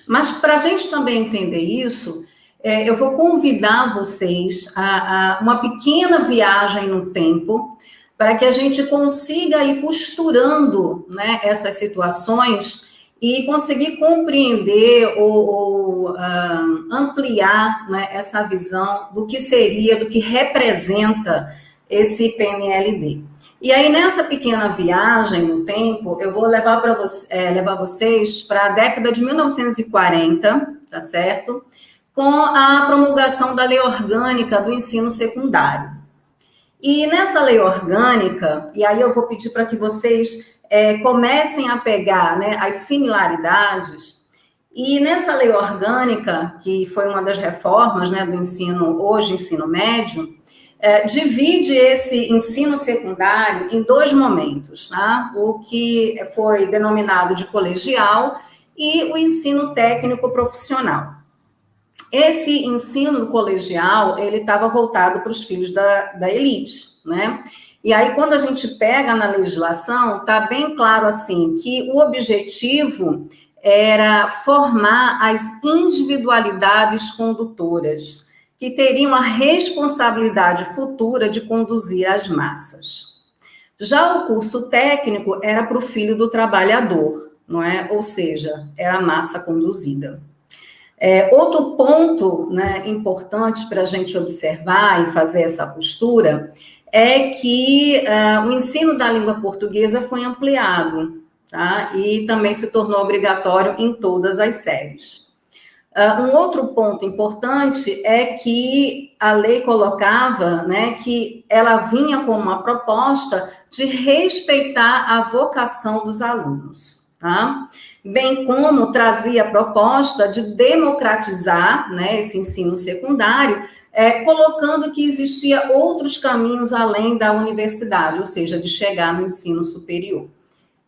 Mas para a gente também entender isso, eu vou convidar vocês a uma pequena viagem no tempo para que a gente consiga ir costurando, né, essas situações e conseguir compreender ou ampliar, né, essa visão do que seria, do que representa esse PNLD. E aí, nessa pequena viagem no tempo, eu vou levar vocês para a década de 1940, tá certo? Com a promulgação da Lei Orgânica do Ensino Secundário. E nessa lei orgânica, e aí eu vou pedir para que vocês comecem a pegar, né, as similaridades, e nessa lei orgânica, que foi uma das reformas, né, do ensino, hoje ensino médio, divide esse ensino secundário em dois momentos, tá? O que foi denominado de colegial e o ensino técnico profissional. esse ensino colegial, ele estava voltado para os filhos da elite, né? E aí, quando a gente pega na legislação, está bem claro, assim, que o objetivo era formar as individualidades condutoras, que teriam a responsabilidade futura de conduzir as massas. Já o curso técnico era para o filho do trabalhador, não é? Ou seja, era a massa conduzida. Outro ponto, né, importante para a gente observar e fazer essa postura é que o ensino da língua portuguesa foi ampliado, tá? E também se tornou obrigatório em todas as séries. Um outro ponto importante é que a lei colocava, né, que ela vinha com uma proposta de respeitar a vocação dos alunos, tá? Bem como trazia a proposta de democratizar, né, esse ensino secundário, colocando que existia outros caminhos além da universidade, ou seja, de chegar no ensino superior.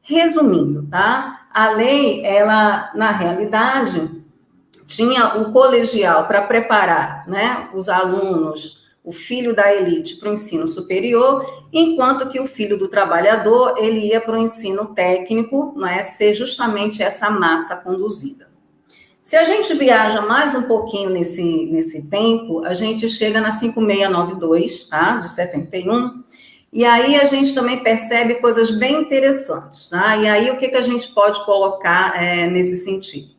Resumindo, tá? A lei, ela, na realidade, tinha o colegial para preparar, né, os alunos, o filho da elite para o ensino superior, enquanto que o filho do trabalhador, ele ia para o ensino técnico, não é, ser justamente essa massa conduzida. Se a gente viaja mais um pouquinho nesse tempo, a gente chega na 5692, tá, de 71, e aí a gente também percebe coisas bem interessantes, tá? E aí o que a gente pode colocar nesse sentido?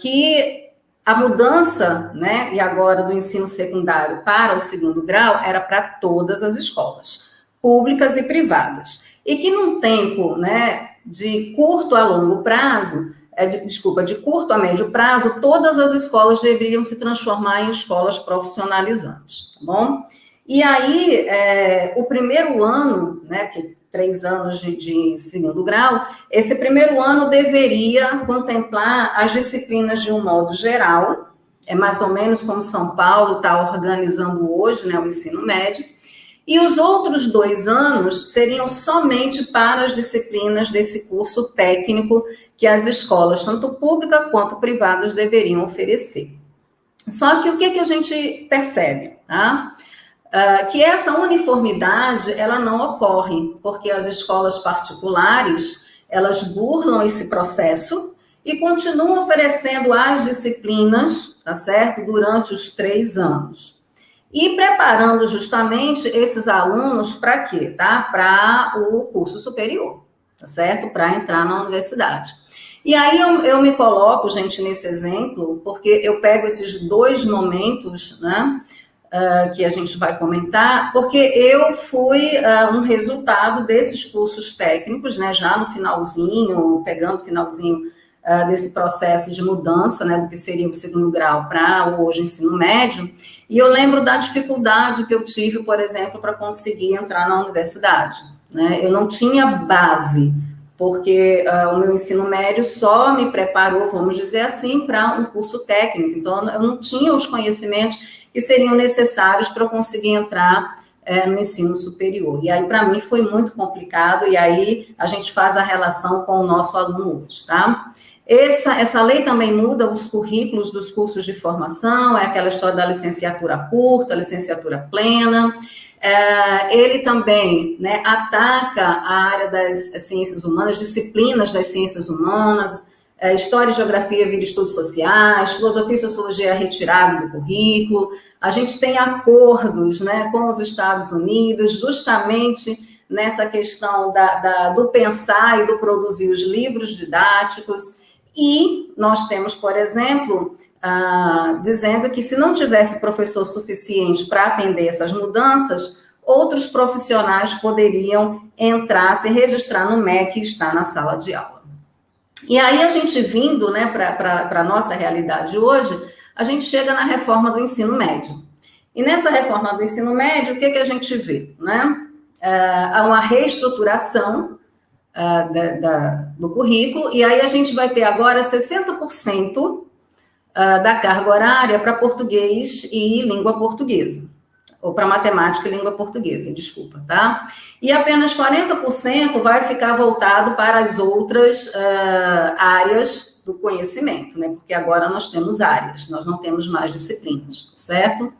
Que a mudança, né, e agora do ensino secundário para o segundo grau era para todas as escolas, públicas e privadas, e que num tempo, né, de curto a longo prazo, de curto a médio prazo, todas as escolas deveriam se transformar em escolas profissionalizantes, tá bom? E aí, o primeiro ano, né, porque 3 anos de segundo grau, esse primeiro ano deveria contemplar as disciplinas de um modo geral, mais ou menos como São Paulo está organizando hoje, né, o ensino médio, e os outros 2 anos seriam somente para as disciplinas desse curso técnico que as escolas, tanto públicas quanto privadas, deveriam oferecer. Só que o que a gente percebe, tá? Que essa uniformidade, ela não ocorre, porque as escolas particulares, elas burlam esse processo e continuam oferecendo as disciplinas, tá certo? Durante os 3 anos. E preparando justamente esses alunos para quê? Tá? Para o curso superior, tá certo? Para entrar na universidade. E aí eu me coloco, gente, nesse exemplo, porque eu pego esses 2 momentos, né? Que a gente vai comentar, porque eu fui um resultado desses cursos técnicos, né, já no finalzinho, pegando o finalzinho desse processo de mudança, né, do que seria o segundo grau para o hoje ensino médio, e eu lembro da dificuldade que eu tive, por exemplo, para conseguir entrar na universidade, né, eu não tinha base, porque o meu ensino médio só me preparou, vamos dizer assim, para um curso técnico, então eu não tinha os conhecimentos que seriam necessários para eu conseguir entrar no ensino superior. E aí, para mim, foi muito complicado, e aí a gente faz a relação com o nosso aluno hoje, tá? Essa lei também muda os currículos dos cursos de formação, é aquela história da licenciatura curta, licenciatura plena. Ele também, né, ataca a área das ciências humanas, disciplinas das ciências humanas, História e Geografia vira estudos sociais, Filosofia e Sociologia retirado do currículo. A gente tem acordos, né, com os Estados Unidos, justamente nessa questão do pensar e do produzir os livros didáticos. E nós temos, por exemplo, dizendo que se não tivesse professor suficiente para atender essas mudanças, outros profissionais poderiam entrar, se registrar no MEC e estar na sala de aula. E aí, a gente vindo, né, para a nossa realidade hoje, a gente chega na reforma do ensino médio. E nessa reforma do ensino médio, o que a gente vê? Né? Há uma reestruturação do currículo, e aí a gente vai ter agora 60% da carga horária para português e língua portuguesa, ou para matemática e língua portuguesa, desculpa, tá? E apenas 40% vai ficar voltado para as outras áreas do conhecimento, né? Porque agora nós temos áreas, nós não temos mais disciplinas, certo?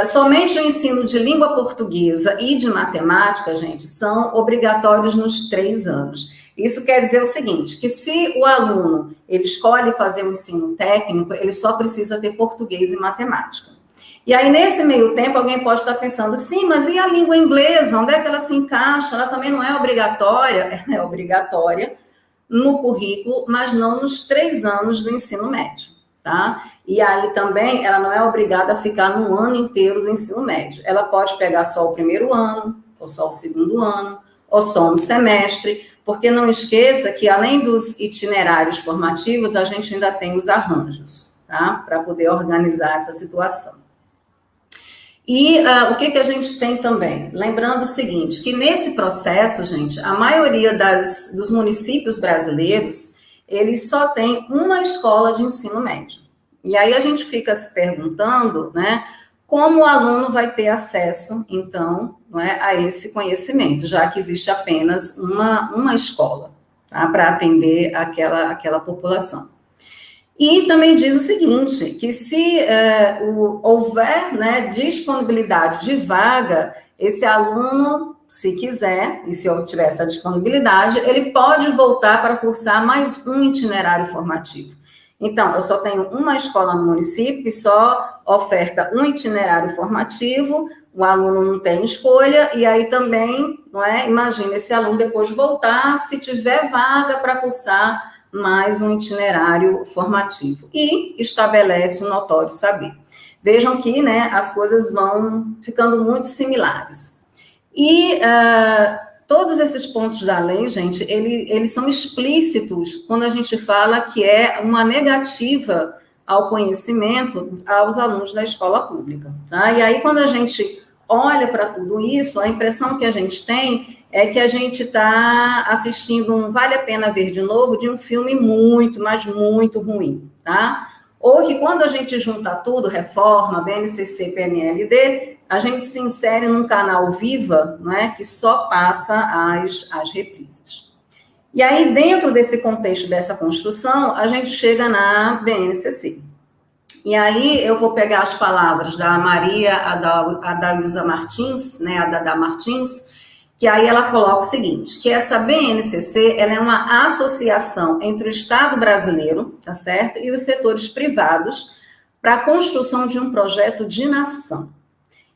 Somente o ensino de língua portuguesa e de matemática, gente, são obrigatórios nos 3 anos. Isso quer dizer o seguinte, que se o aluno ele escolhe fazer o ensino técnico, ele só precisa ter português e matemática. E aí, nesse meio tempo, alguém pode estar pensando, sim, mas e a língua inglesa? Onde é que ela se encaixa? Ela também não é obrigatória? É obrigatória no currículo, mas não nos 3 anos do ensino médio, tá? E aí também ela não é obrigada a ficar no ano inteiro do ensino médio. Ela pode pegar só o primeiro ano, ou só o segundo ano, ou só um semestre, porque não esqueça que além dos itinerários formativos, a gente ainda tem os arranjos, tá? Para poder organizar essa situação. E o que a gente tem também? Lembrando o seguinte, que nesse processo, gente, a maioria dos municípios brasileiros, eles só tem uma escola de ensino médio. E aí a gente fica se perguntando, né, como o aluno vai ter acesso, então, não é, a esse conhecimento, já que existe apenas uma escola, tá, para atender aquela população. E também diz o seguinte, que se houver, né, disponibilidade de vaga, esse aluno, se quiser, e se tiver essa disponibilidade, ele pode voltar para cursar mais um itinerário formativo. Então, eu só tenho uma escola no município que só oferta um itinerário formativo, o aluno não tem escolha, e aí também, não é, imagina esse aluno depois voltar, se tiver vaga para cursar mais um itinerário formativo, e estabelece um notório saber. Vejam que, né, as coisas vão ficando muito similares. E todos esses pontos da lei, gente, eles são explícitos quando a gente fala que é uma negativa ao conhecimento aos alunos da escola pública, tá? E aí, quando a gente olha para tudo isso, a impressão que a gente tem é que a gente está assistindo um Vale a Pena Ver de Novo de um filme muito, mas muito ruim, tá? Ou que quando a gente junta tudo, reforma, BNCC, PNLD, a gente se insere num canal Viva, né, que só passa as reprises. E aí, dentro desse contexto dessa construção, a gente chega na BNCC. E aí, eu vou pegar as palavras da Maria Adailza Martins, né, a Dada Martins, que aí ela coloca o seguinte, que essa BNCC, ela é uma associação entre o Estado brasileiro, tá certo, e os setores privados para a construção de um projeto de nação.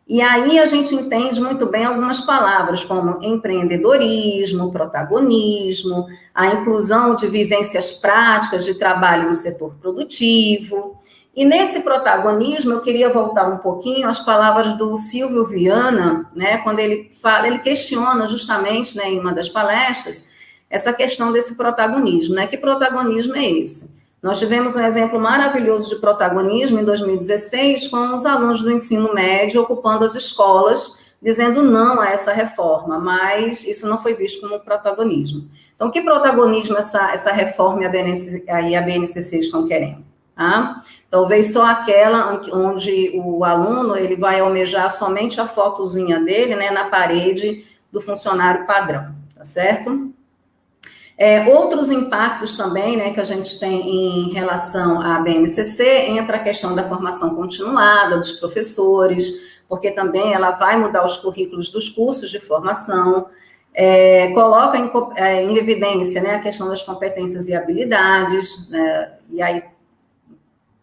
E aí a gente entende muito bem algumas palavras, como empreendedorismo, protagonismo, a inclusão de vivências práticas de trabalho no setor produtivo. E nesse protagonismo, eu queria voltar um pouquinho às palavras do Silvio Viana, né, quando ele fala, ele questiona justamente, né, em uma das palestras, essa questão desse protagonismo, né, que protagonismo é esse? Nós tivemos um exemplo maravilhoso de protagonismo em 2016, com os alunos do ensino médio ocupando as escolas, dizendo não a essa reforma, mas isso não foi visto como protagonismo. Então, que protagonismo essa reforma e a BNCC estão querendo? Tá? Talvez só aquela onde o aluno ele vai almejar somente a fotozinha dele, né, na parede do funcionário padrão, tá certo? Outros impactos também, né, que a gente tem em relação à BNCC, entra a questão da formação continuada dos professores, porque também ela vai mudar os currículos dos cursos de formação, coloca em evidência, né, a questão das competências e habilidades, né, e aí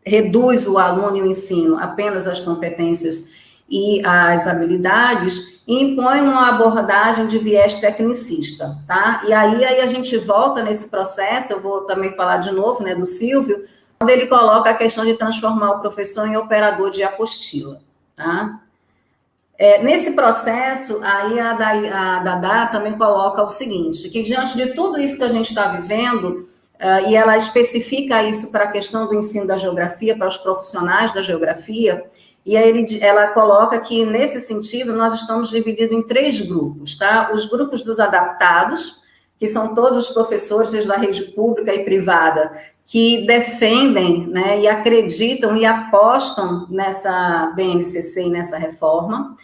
reduz o aluno e o ensino apenas às competências e às habilidades, e impõe uma abordagem de viés tecnicista, tá? E aí a gente volta nesse processo, eu vou também falar de novo, né, do Silvio, quando ele coloca a questão de transformar o professor em operador de apostila, tá? Nesse processo, aí a Dada também coloca o seguinte, que diante de tudo isso que a gente está vivendo, e ela especifica isso para a questão do ensino da geografia, para os profissionais da geografia, e aí ela coloca que, nesse sentido, nós estamos divididos em 3 grupos, tá? Os grupos dos adaptados, que são todos os professores, seja da rede pública e privada, que defendem, né, e acreditam e apostam nessa BNCC e nessa reforma.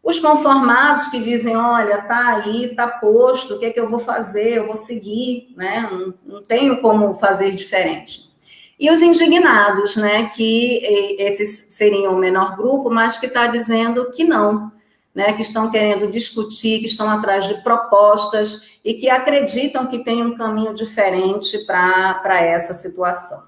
Os conformados que dizem, olha, tá aí, tá posto, o que é que eu vou fazer? Eu vou seguir, né? Não tenho como fazer diferente. E os indignados, né? Que esses seriam o menor grupo, mas que está dizendo que não, né? Que estão querendo discutir, que estão atrás de propostas e que acreditam que tem um caminho diferente para essa situação.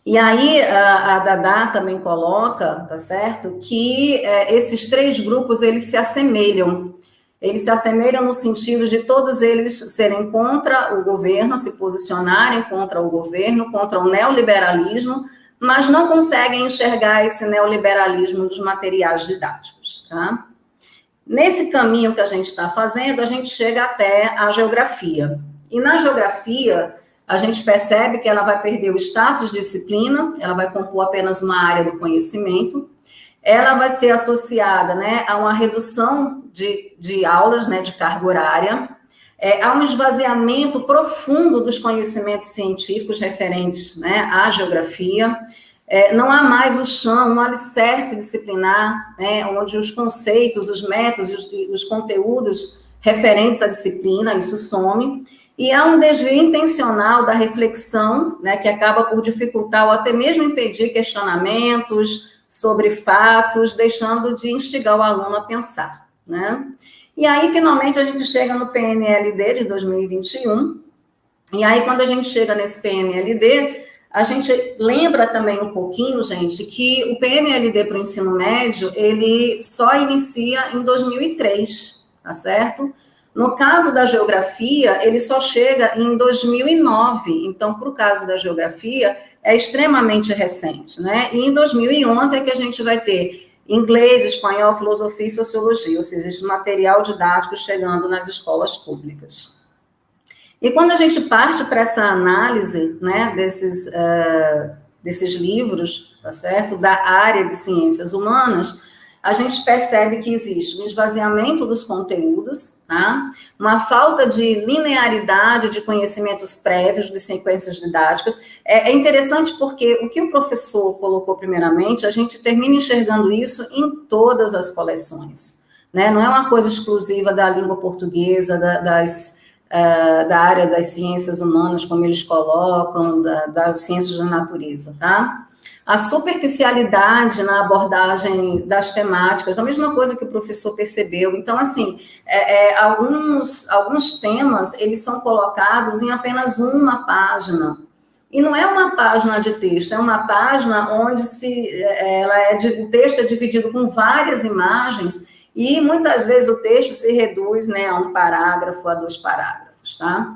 E aí, a Dada também coloca, tá certo, que esses três grupos, eles se assemelham. Eles se assemelham no sentido de todos eles serem contra o governo, se posicionarem contra o governo, contra o neoliberalismo, mas não conseguem enxergar esse neoliberalismo nos materiais didáticos, tá? Nesse caminho que a gente está fazendo, a gente chega até a geografia. E na geografia, a gente percebe que ela vai perder o status de disciplina, ela vai compor apenas uma área do conhecimento, ela vai ser associada, né, a uma redução de aulas, né, de carga horária, a um esvaziamento profundo dos conhecimentos científicos referentes, né, à geografia, não há mais um chão, um alicerce disciplinar, né, onde os conceitos, os métodos, os conteúdos referentes à disciplina, isso some. E há um desvio intencional da reflexão, né, que acaba por dificultar ou até mesmo impedir questionamentos sobre fatos, deixando de instigar o aluno a pensar, né? E aí, finalmente, a gente chega no PNLD de 2021, e aí, quando a gente chega nesse PNLD, a gente lembra também um pouquinho, gente, que o PNLD para o ensino médio, ele só inicia em 2003, tá certo? No caso da geografia, ele só chega em 2009, então, para o caso da geografia, é extremamente recente, né? E em 2011 é que a gente vai ter inglês, espanhol, filosofia e sociologia, ou seja, esse material didático chegando nas escolas públicas. E quando a gente parte para essa análise, né, desses livros, tá certo, da área de ciências humanas, a gente percebe que existe um esvaziamento dos conteúdos, tá? Uma falta de linearidade de conhecimentos prévios de sequências didáticas. É interessante porque o que o professor colocou primeiramente, a gente termina enxergando isso em todas as coleções, né? Não é uma coisa exclusiva da língua portuguesa, da área das ciências humanas, como eles colocam, das ciências da natureza, tá? A superficialidade na abordagem das temáticas, a mesma coisa que o professor percebeu. Então, assim, alguns temas, eles são colocados em apenas uma página. E não é uma página de texto, é uma página onde o texto é dividido com várias imagens e, muitas vezes, o texto se reduz, né, a um parágrafo, a 2 parágrafos, tá?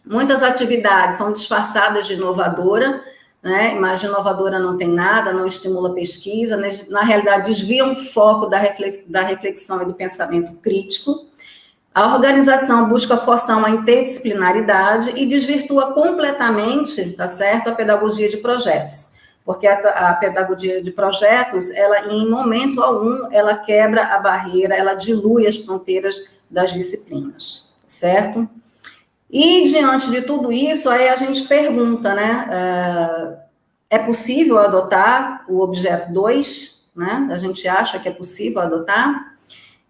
Muitas atividades são disfarçadas de inovadora, né? Imagem inovadora não tem nada, não estimula pesquisa, né? Na realidade desvia um foco da reflexão e do pensamento crítico. A organização busca forçar uma interdisciplinaridade e desvirtua completamente, tá certo, a pedagogia de projetos, porque a pedagogia de projetos, ela em momento algum, ela quebra a barreira, ela dilui as fronteiras das disciplinas, certo? E, diante de tudo isso, aí a gente pergunta, né, é possível adotar o objeto 2, né, a gente acha que é possível adotar,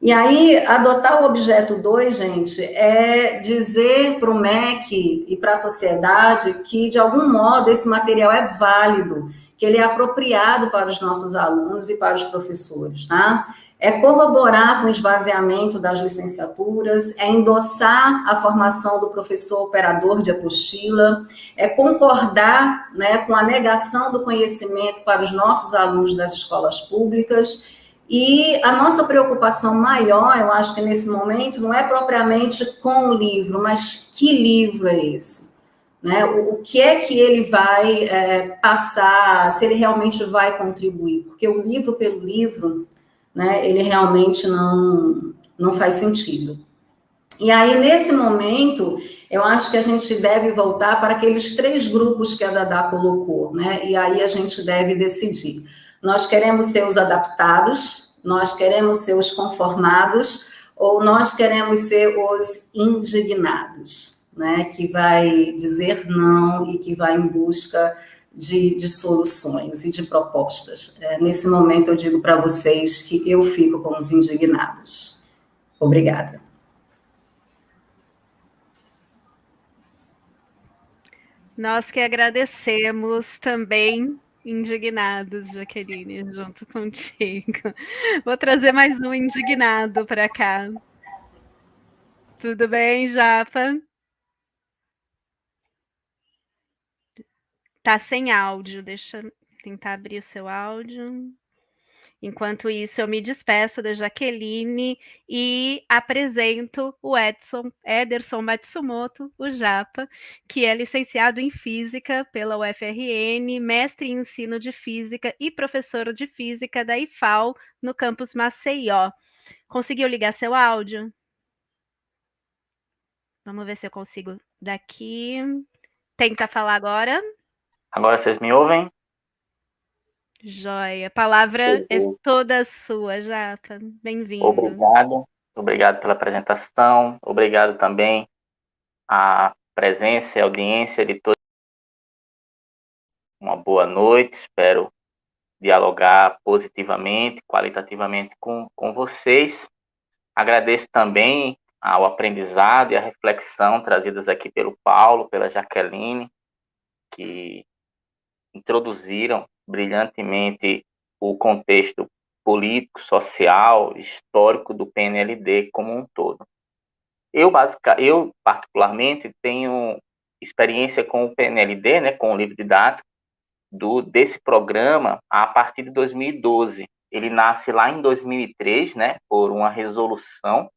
e aí, adotar o objeto 2, gente, é dizer para o MEC e para a sociedade que, de algum modo, esse material é válido, que ele é apropriado para os nossos alunos e para os professores, tá? É corroborar com o esvaziamento das licenciaturas, é endossar a formação do professor operador de apostila, é concordar, né, com a negação do conhecimento para os nossos alunos das escolas públicas. E a nossa preocupação maior, eu acho que nesse momento, não é propriamente com o livro, mas que livro é esse? Né? O que é que ele vai passar, se ele realmente vai contribuir? Porque o livro pelo livro, né, ele realmente não faz sentido. E aí, nesse momento, eu acho que a gente deve voltar para aqueles 3 grupos que a Dada colocou, né? E aí a gente deve decidir. Nós queremos ser os adaptados, nós queremos ser os conformados, ou nós queremos ser os indignados, né? Que vai dizer não e que vai em busca de soluções e de propostas. Nesse momento, eu digo para vocês que eu fico com os indignados. Obrigada. Nós que agradecemos também, indignados, Jaqueline, junto contigo. Vou trazer mais um indignado para cá. Tudo bem, Japa? Tá sem áudio, deixa eu tentar abrir o seu áudio. Enquanto isso, eu me despeço da Jaqueline e apresento o Ederson Matsumoto, o Japa, que é licenciado em Física pela UFRN, mestre em Ensino de Física e professor de Física da IFAL, no campus Maceió. Conseguiu ligar seu áudio? Vamos ver se eu consigo daqui. Tenta falar agora. Agora vocês me ouvem? Joia. A palavra é toda sua, Japa. Bem-vindo. Obrigado pela apresentação. Obrigado também à presença e audiência de todos. Uma boa noite. Espero dialogar positivamente, qualitativamente com vocês. Agradeço também ao aprendizado e à reflexão trazidas aqui pelo Paulo, pela Jaqueline, que introduziram brilhantemente o contexto político, social, histórico do PNLD como um todo. Eu particularmente, tenho experiência com o PNLD, né, com o livro didático, desse programa a partir de 2012. Ele nasce lá em 2003, né, por uma resolução.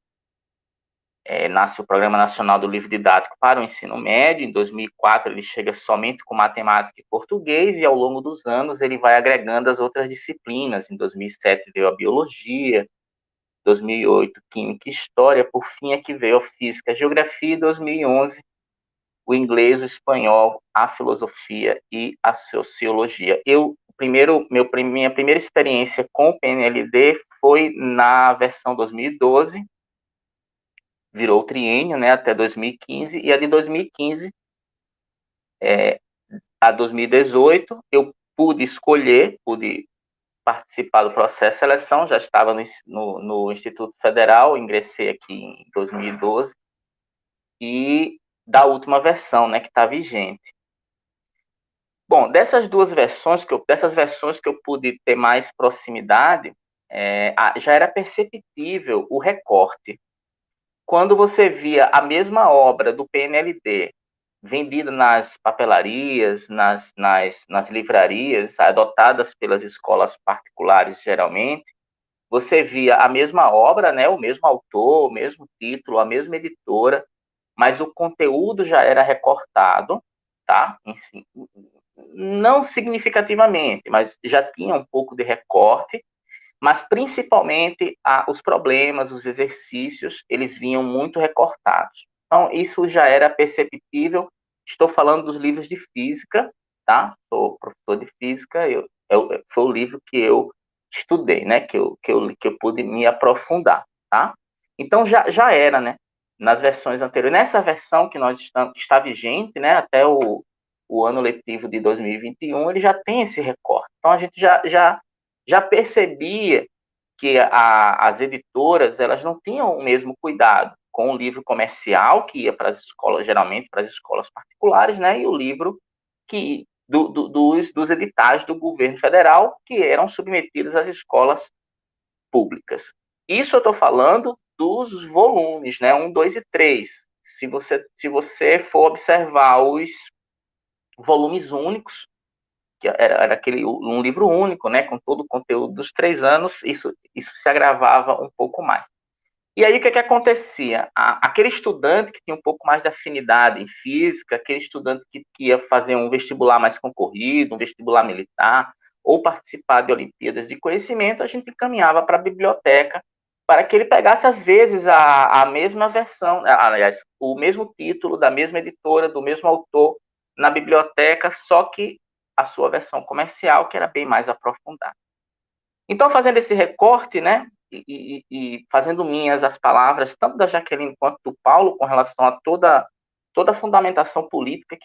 Nasce o Programa Nacional do Livro Didático para o Ensino Médio. Em 2004, ele chega somente com matemática e português, e ao longo dos anos ele vai agregando as outras disciplinas. Em 2007 veio a biologia, 2008 química e história, por fim é que veio a física, a geografia, e 2011 o inglês, o espanhol, a filosofia e a sociologia. Minha primeira experiência com o PNLD foi na versão 2012, virou triênio, né, até 2015, e a de 2015 a 2018, eu pude participar do processo de seleção, já estava no Instituto Federal, ingressei aqui em 2012, e da última versão, né, que está vigente. Bom, dessas versões que eu pude ter mais proximidade, já era perceptível o recorte. Quando você via a mesma obra do PNLD vendida nas papelarias, nas livrarias, adotadas pelas escolas particulares, geralmente, você via a mesma obra, né, o mesmo autor, o mesmo título, a mesma editora, mas o conteúdo já era recortado, tá? Não significativamente, mas já tinha um pouco de recorte, mas principalmente os problemas, os exercícios, eles vinham muito recortados. Então, isso já era perceptível. Estou falando dos livros de física, tá? Sou professor de física, foi o livro que eu estudei, né? Que eu pude me aprofundar, tá? Então, já era, né? Nas versões anteriores. Nessa versão que está vigente, né? Até o ano letivo de 2021, ele já tem esse recorte. Então, a gente já percebia que as editoras, elas não tinham o mesmo cuidado com o livro comercial, que ia para as escolas, geralmente para as escolas particulares, né, e o livro dos editais do governo federal, que eram submetidos às escolas públicas. Isso eu estou falando dos volumes, né, 1, 2 e 3. Se você for observar os volumes únicos, que era um livro único, né, com todo o conteúdo dos 3 anos, isso se agravava um pouco mais. E aí, o que acontecia? Aquele estudante que tinha um pouco mais de afinidade em física, aquele estudante que ia fazer um vestibular mais concorrido, um vestibular militar, ou participar de Olimpíadas de Conhecimento, a gente encaminhava para a biblioteca para que ele pegasse, às vezes, a mesma versão, aliás, o mesmo título, da mesma editora, do mesmo autor, na biblioteca, só que a sua versão comercial, que era bem mais aprofundada. Então, fazendo esse recorte, né, e fazendo minhas as palavras, tanto da Jaqueline quanto do Paulo, com relação a toda toda a fundamentação política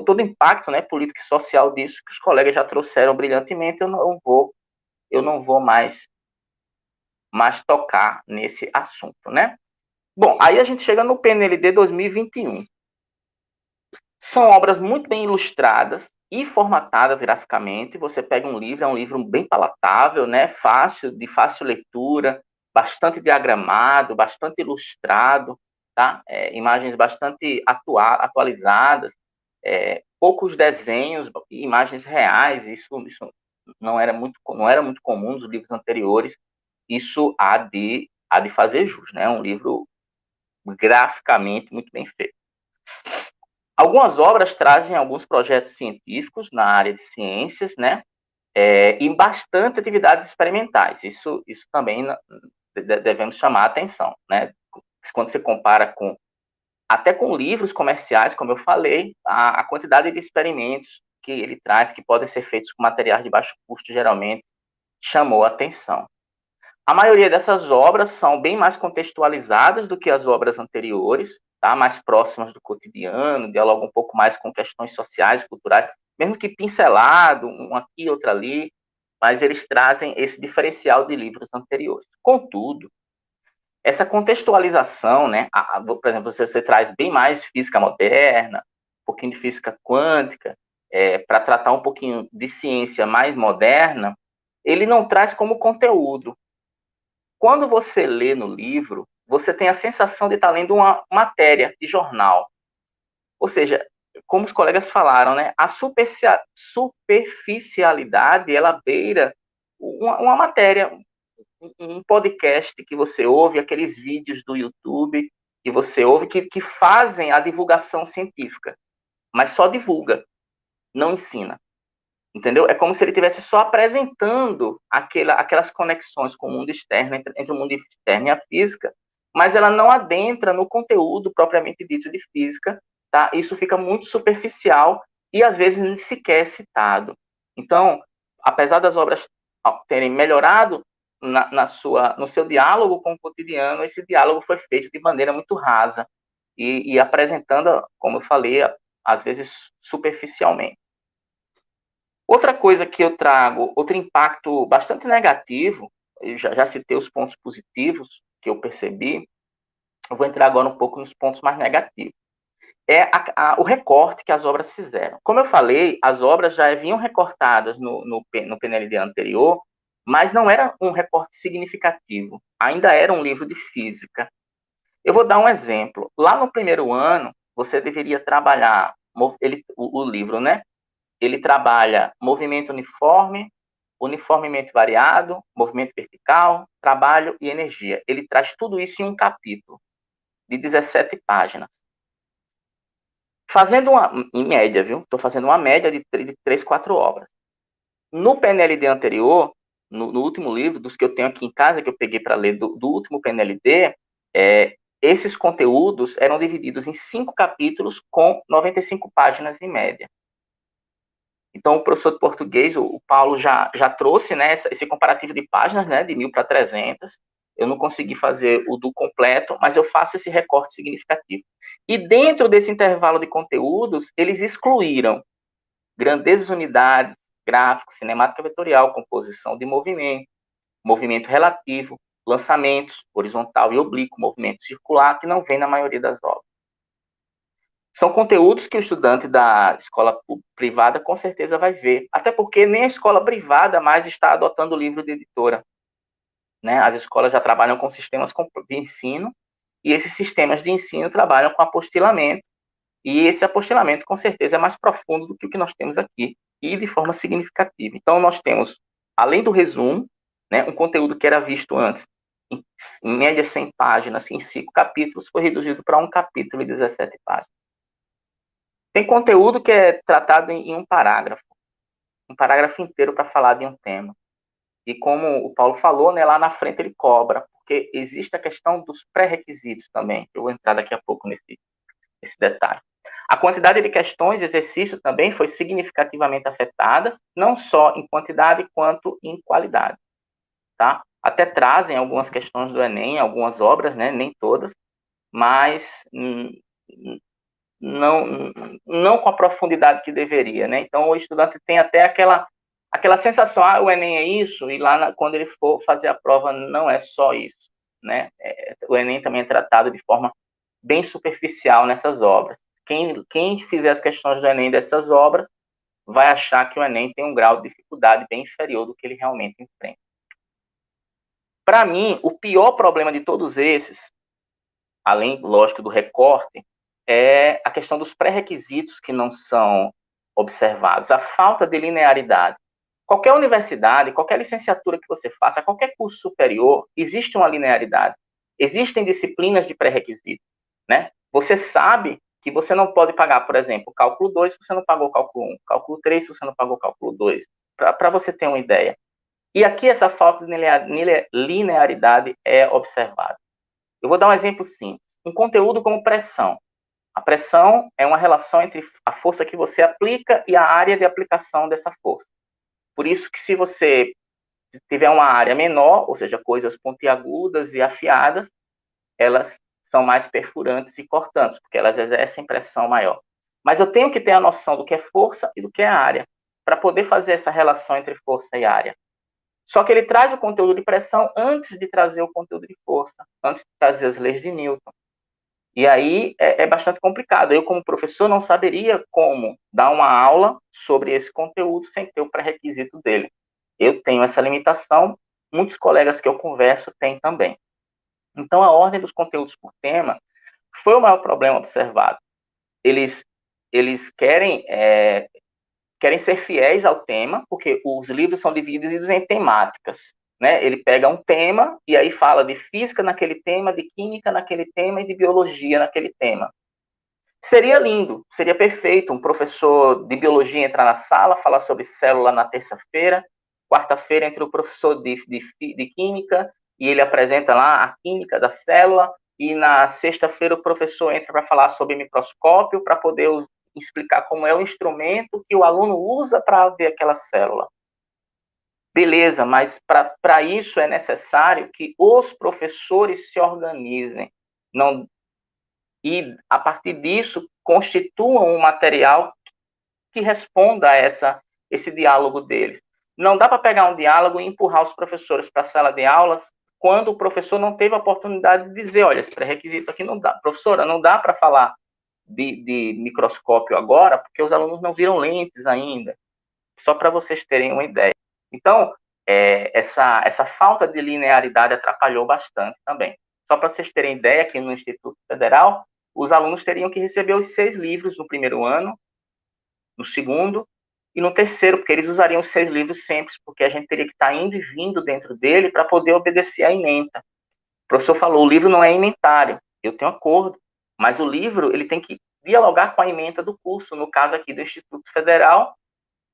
todo o impacto, né, político e social disso que os colegas já trouxeram brilhantemente, eu não vou mais tocar nesse assunto, né? Bom, aí a gente chega no PNLD 2021. São obras muito bem ilustradas e formatadas graficamente. Você pega um livro, é um livro bem palatável, né? De fácil leitura, bastante diagramado, bastante ilustrado, tá? Imagens bastante atualizadas, poucos desenhos, imagens reais. Isso não era muito comum nos livros anteriores. Isso há de fazer jus, né? É um livro graficamente muito bem feito. Algumas obras trazem alguns projetos científicos na área de ciências, né? E bastante atividades experimentais. Isso também devemos chamar a atenção, né? Quando você compara até com livros comerciais, como eu falei, a quantidade de experimentos que ele traz, que podem ser feitos com materiais de baixo custo, geralmente chamou a atenção. A maioria dessas obras são bem mais contextualizadas do que as obras anteriores, tá? Mais próximas do cotidiano, dialogam um pouco mais com questões sociais, culturais, mesmo que pincelado, um aqui, outro ali, mas eles trazem esse diferencial de livros anteriores. Contudo, essa contextualização, né, por exemplo, você traz bem mais física moderna, um pouquinho de física quântica, para tratar um pouquinho de ciência mais moderna, ele não traz como conteúdo. Quando você lê no livro, você tem a sensação de estar lendo uma matéria de jornal. Ou seja, como os colegas falaram, né, a superficialidade, ela beira uma matéria, um podcast que você ouve, aqueles vídeos do YouTube que você ouve, que fazem a divulgação científica, mas só divulga, não ensina. Entendeu? É como se ele estivesse só apresentando aquelas conexões com o mundo externo, entre o mundo externo e a física, mas ela não adentra no conteúdo propriamente dito de física, tá? Isso fica muito superficial e, às vezes, nem sequer é citado. Então, apesar das obras terem melhorado no seu diálogo com o cotidiano, esse diálogo foi feito de maneira muito rasa e apresentando, como eu falei, às vezes superficialmente. Outra coisa que eu trago, outro impacto bastante negativo, eu já citei os pontos positivos que eu percebi, eu vou entrar agora um pouco nos pontos mais negativos. O recorte que as obras fizeram. Como eu falei, as obras já vinham recortadas no PNLD anterior, mas não era um recorte significativo, ainda era um livro de física. Eu vou dar um exemplo. Lá no primeiro ano, você deveria trabalhar o livro, né? Ele trabalha movimento uniforme, uniformemente variado, movimento vertical, trabalho e energia. Ele traz tudo isso em um capítulo de 17 páginas. Em média, viu? Estou fazendo uma média de 3, 4 obras. No PNLD anterior, no último livro, dos que eu tenho aqui em casa, que eu peguei para ler do último PNLD, esses conteúdos eram divididos em 5 capítulos com 95 páginas em média. Então, o professor de português, o Paulo, já trouxe, né, esse comparativo de páginas, né, de 1.000 para 300. Eu não consegui fazer o do completo, mas eu faço esse recorte significativo. E dentro desse intervalo de conteúdos, eles excluíram grandezas unidades, gráficos, cinemática vetorial, composição de movimento relativo, lançamentos, horizontal e oblíquo, movimento circular, que não vem na maioria das obras. São conteúdos que o estudante da escola privada com certeza vai ver, até porque nem a escola privada mais está adotando o livro de editora. Né? As escolas já trabalham com sistemas de ensino, e esses sistemas de ensino trabalham com apostilamento, e esse apostilamento com certeza é mais profundo do que o que nós temos aqui, e de forma significativa. Então, nós temos, além do resumo, né, um conteúdo que era visto antes, em média 100 páginas, em 5 capítulos, foi reduzido para um capítulo e 17 páginas. Tem conteúdo que é tratado em um parágrafo inteiro para falar de um tema. E como o Paulo falou, né, lá na frente ele cobra, porque existe a questão dos pré-requisitos também. Eu vou entrar daqui a pouco nesse detalhe. A quantidade de questões e exercícios também foi significativamente afetada, não só em quantidade quanto em qualidade. Tá? Até trazem algumas questões do Enem, algumas obras, né, nem todas, mas não com a profundidade que deveria, né? Então, o estudante tem até aquela sensação, o Enem é isso, e lá, quando ele for fazer a prova, não é só isso, né? O Enem também é tratado de forma bem superficial nessas obras. Quem fizer as questões do Enem dessas obras vai achar que o Enem tem um grau de dificuldade bem inferior do que ele realmente enfrenta. Para mim, o pior problema de todos esses, além, lógico, do recorte, é a questão dos pré-requisitos que não são observados, a falta de linearidade. Qualquer universidade, qualquer licenciatura que você faça, qualquer curso superior, existe uma linearidade. Existem disciplinas de pré-requisito, né? Você sabe que você não pode pagar, por exemplo, cálculo 2 se você não pagou cálculo 1, cálculo 3 se você não pagou cálculo 2, para você ter uma ideia. E aqui essa falta de linearidade é observada. Eu vou dar um exemplo simples. Um conteúdo como pressão. A pressão é uma relação entre a força que você aplica e a área de aplicação dessa força. Por isso que se você tiver uma área menor, ou seja, coisas pontiagudas e afiadas, elas são mais perfurantes e cortantes, porque elas exercem pressão maior. Mas eu tenho que ter a noção do que é força e do que é área, para poder fazer essa relação entre força e área. Só que ele traz o conteúdo de pressão antes de trazer o conteúdo de força, antes de trazer as leis de Newton. E aí é bastante complicado. Eu, como professor, não saberia como dar uma aula sobre esse conteúdo sem ter o pré-requisito dele. Eu tenho essa limitação, muitos colegas que eu converso têm também. Então, a ordem dos conteúdos por tema foi o maior problema observado. Eles querem ser fiéis ao tema, porque os livros são divididos em temáticas, né? Ele pega um tema e aí fala de física naquele tema, de química naquele tema e de biologia naquele tema. Seria lindo, seria perfeito um professor de biologia entrar na sala, falar sobre célula na terça-feira, quarta-feira entra o professor de química e ele apresenta lá a química da célula, e na sexta-feira o professor entra para falar sobre microscópio, para poder explicar como é o instrumento que o aluno usa para ver aquela célula. Beleza, mas para isso é necessário que os professores se organizem e, a partir disso, constituam um material que responda a esse diálogo deles. Não dá para pegar um diálogo e empurrar os professores para a sala de aulas quando o professor não teve a oportunidade de dizer, olha, esse pré-requisito aqui não dá. Professora, não dá para falar de microscópio agora, porque os alunos não viram lentes ainda. Só para vocês terem uma ideia. Então, essa falta de linearidade atrapalhou bastante também. Só para vocês terem ideia, aqui no Instituto Federal, os alunos teriam que receber os 6 livros no primeiro ano, no segundo e no terceiro, porque eles usariam os 6 livros sempre, porque a gente teria que estar indo e vindo dentro dele para poder obedecer à ementa. O professor falou, o livro não é ementário, eu tenho acordo, mas o livro ele tem que dialogar com a ementa do curso, no caso aqui do Instituto Federal,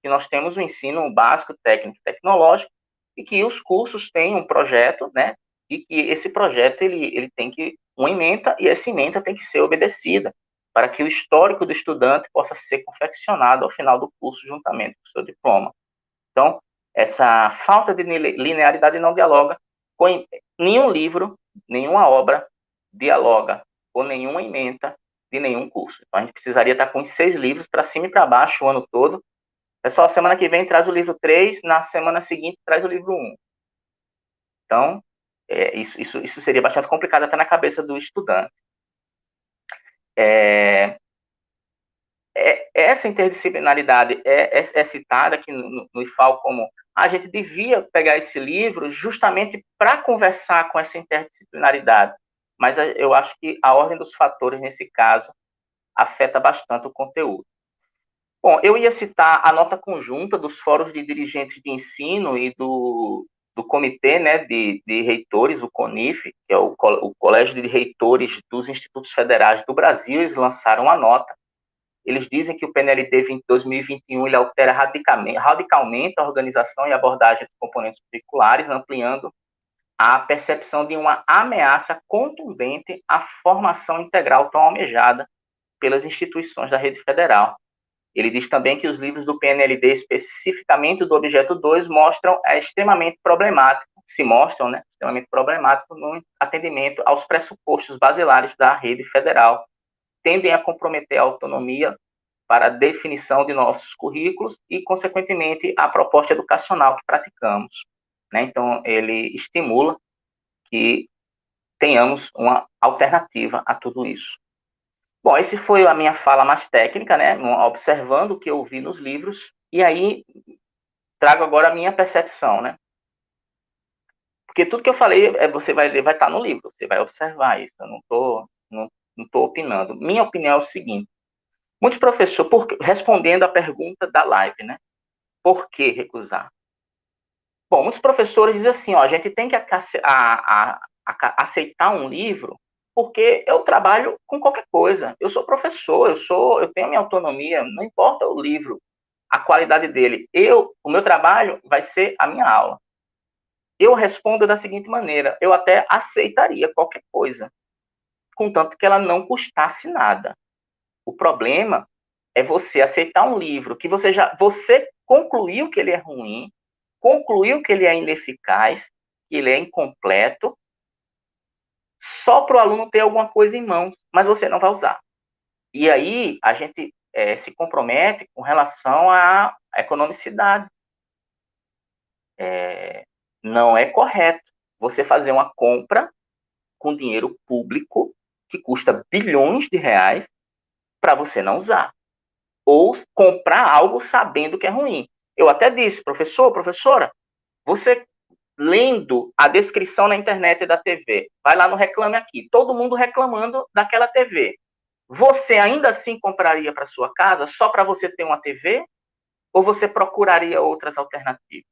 que nós temos o ensino básico, técnico e tecnológico, e que os cursos têm um projeto, né, e que esse projeto ele tem que uma ementa, e essa ementa tem que ser obedecida, para que o histórico do estudante possa ser confeccionado ao final do curso, juntamente com o seu diploma. Então, essa falta de linearidade não dialoga com nenhum livro, nenhuma obra dialoga com nenhuma ementa de nenhum curso. Então, a gente precisaria estar com os 6 livros para cima e para baixo o ano todo. Pessoal, semana que vem traz o livro 3, na semana seguinte traz o livro 1. Então, isso seria bastante complicado até na cabeça do estudante. Essa interdisciplinaridade é citada aqui no IFAL como a gente devia pegar esse livro justamente para conversar com essa interdisciplinaridade, mas eu acho que a ordem dos fatores, nesse caso, afeta bastante o conteúdo. Bom, eu ia citar a nota conjunta dos fóruns de dirigentes de ensino e do comitê, né, de reitores, o CONIF, que é o Colégio de Reitores dos Institutos Federais do Brasil. Eles lançaram uma nota. Eles dizem que o PNLD 2021 ele altera radicalmente a organização e abordagem dos componentes curriculares, ampliando a percepção de uma ameaça contundente à formação integral tão almejada pelas instituições da rede federal. Ele diz também que os livros do PNLD, especificamente do objeto 2, extremamente problemático no atendimento aos pressupostos basilares da rede federal, tendem a comprometer a autonomia para a definição de nossos currículos e, consequentemente, a proposta educacional que praticamos, né? Então, ele estimula que tenhamos uma alternativa a tudo isso. Bom, essa foi a minha fala mais técnica, né? Observando o que eu vi nos livros, e aí trago agora a minha percepção, né? Porque tudo que eu falei, você vai ler, vai estar no livro, você vai observar isso, eu não estou opinando. Minha opinião é o seguinte: muitos professores, respondendo à pergunta da live, né? Por que recusar? Bom, muitos professores dizem assim, ó, a gente tem que aceitar um livro porque eu trabalho com qualquer coisa. Eu sou professor, eu tenho minha autonomia, não importa o livro, a qualidade dele. O meu trabalho vai ser a minha aula. Eu respondo da seguinte maneira: eu até aceitaria qualquer coisa, contanto que ela não custasse nada. O problema é você aceitar um livro que você concluiu que ele é ruim, concluiu que ele é ineficaz, que ele é incompleto, só para o aluno ter alguma coisa em mãos, mas você não vai usar. E aí a gente se compromete com relação à economicidade. Não é correto você fazer uma compra com dinheiro público que custa bilhões de reais para você não usar. Ou comprar algo sabendo que é ruim. Eu até disse, professor, professora, você lendo a descrição na internet da TV, vai lá no Reclame Aqui, todo mundo reclamando daquela TV. Você ainda assim compraria para sua casa só para você ter uma TV? Ou você procuraria outras alternativas?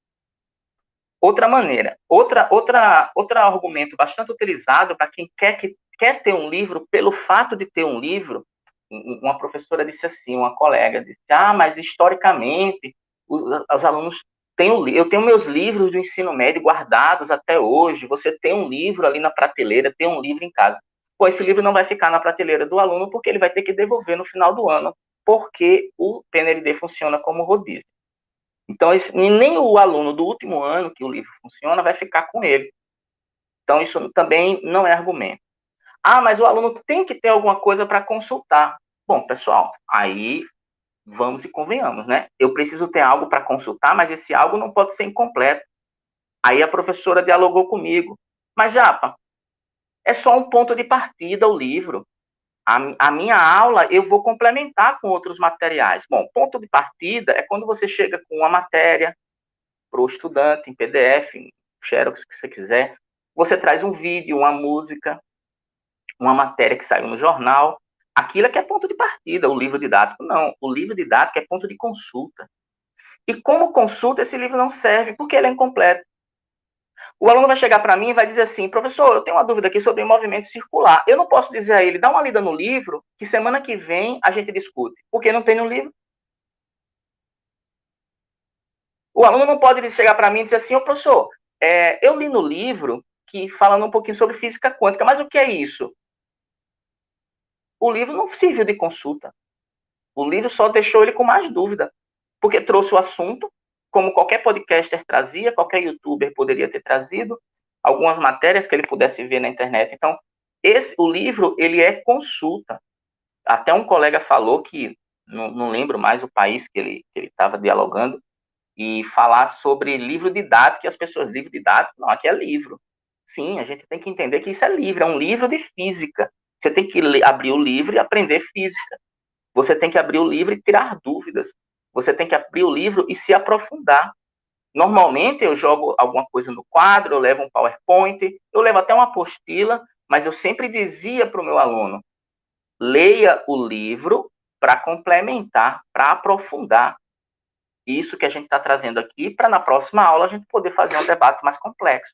Outra maneira, outro argumento bastante utilizado para quem quer ter um livro, pelo fato de ter um livro, uma professora disse assim, uma colega disse, mas historicamente os alunos eu tenho meus livros do ensino médio guardados até hoje, você tem um livro ali na prateleira, tem um livro em casa. Pô, esse livro não vai ficar na prateleira do aluno porque ele vai ter que devolver no final do ano, porque o PNLD funciona como rodízio. Então, nem o aluno do último ano que o livro funciona vai ficar com ele. Então, isso também não é argumento. Mas o aluno tem que ter alguma coisa para consultar. Bom, pessoal, aí vamos e convenhamos, né? Eu preciso ter algo para consultar, mas esse algo não pode ser incompleto. Aí a professora dialogou comigo. Mas, Japa, é só um ponto de partida o livro. A minha aula eu vou complementar com outros materiais. Bom, ponto de partida é quando você chega com uma matéria para o estudante, em PDF, em Xerox, o que você quiser. Você traz um vídeo, uma música, uma matéria que saiu no jornal. Aquilo é que é ponto de partida. O livro didático, não. O livro didático é ponto de consulta. E como consulta, esse livro não serve porque ele é incompleto. O aluno vai chegar para mim e vai dizer assim, professor, eu tenho uma dúvida aqui sobre movimento circular. Eu não posso dizer a ele, dá uma lida no livro, que semana que vem a gente discute. Porque não tem no livro. O aluno não pode chegar para mim e dizer assim, professor, eu li no livro que falando um pouquinho sobre física quântica, mas o que é isso? O livro não serviu de consulta. O livro só deixou ele com mais dúvida, porque trouxe o assunto, como qualquer podcaster trazia, qualquer youtuber poderia ter trazido, algumas matérias que ele pudesse ver na internet. Então, o livro, ele é consulta. Até um colega falou que, não lembro mais o país que ele estava dialogando, e falar sobre livro didático, e as pessoas, livro didático, não, aqui é livro. Sim, a gente tem que entender que isso é livro, é um livro de física. Você tem que abrir o livro e aprender física. Você tem que abrir o livro e tirar dúvidas. Você tem que abrir o livro e se aprofundar. Normalmente, eu jogo alguma coisa no quadro, eu levo um PowerPoint, eu levo até uma apostila, mas eu sempre dizia para o meu aluno, leia o livro para complementar, para aprofundar. Isso que a gente está trazendo aqui, para na próxima aula a gente poder fazer um debate mais complexo.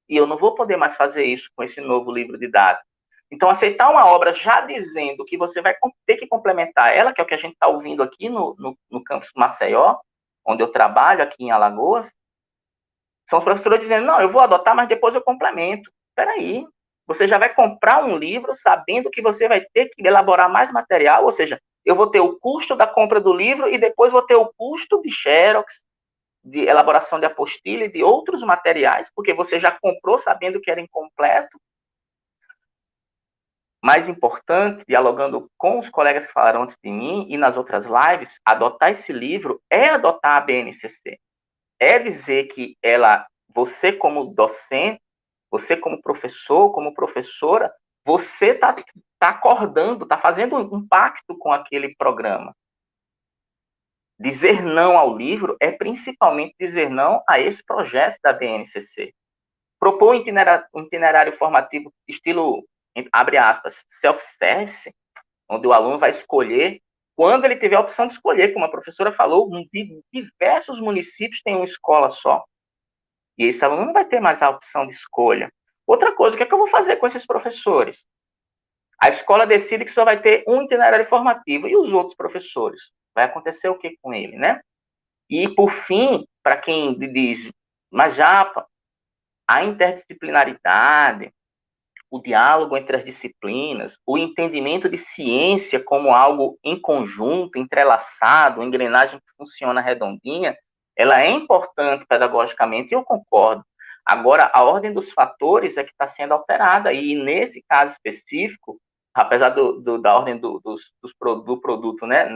E eu não vou poder mais fazer isso com esse novo livro didático. Então, aceitar uma obra já dizendo que você vai ter que complementar ela, que é o que a gente está ouvindo aqui no campus Maceió, onde eu trabalho aqui em Alagoas, são os professores dizendo, não, eu vou adotar, mas depois eu complemento. Espera aí, você já vai comprar um livro sabendo que você vai ter que elaborar mais material, ou seja, eu vou ter o custo da compra do livro e depois vou ter o custo de Xerox, de elaboração de apostila e de outros materiais, porque você já comprou sabendo que era incompleto. mais importante, dialogando com os colegas que falaram antes de mim e nas outras lives, adotar esse livro é adotar a BNCC. É dizer que você como docente, você como professor, como professora, você está acordando, está fazendo um pacto com aquele programa. Dizer não ao livro é principalmente dizer não a esse projeto da BNCC. Propor um itinerário formativo estilo, abre aspas, self-service, onde o aluno vai escolher, quando ele tiver a opção de escolher, como a professora falou, diversos municípios têm uma escola só. E esse aluno não vai ter mais a opção de escolha. Outra coisa, o que é que eu vou fazer com esses professores? A escola decide que só vai ter um itinerário formativo, e os outros professores? Vai acontecer o que com ele, né? E, por fim, para quem diz, mas Japa, a interdisciplinaridade, o diálogo entre as disciplinas, o entendimento de ciência como algo em conjunto, entrelaçado, engrenagem que funciona redondinha, ela é importante pedagogicamente, e eu concordo. Agora, a ordem dos fatores é que está sendo alterada, e nesse caso específico, apesar da ordem do produto, né,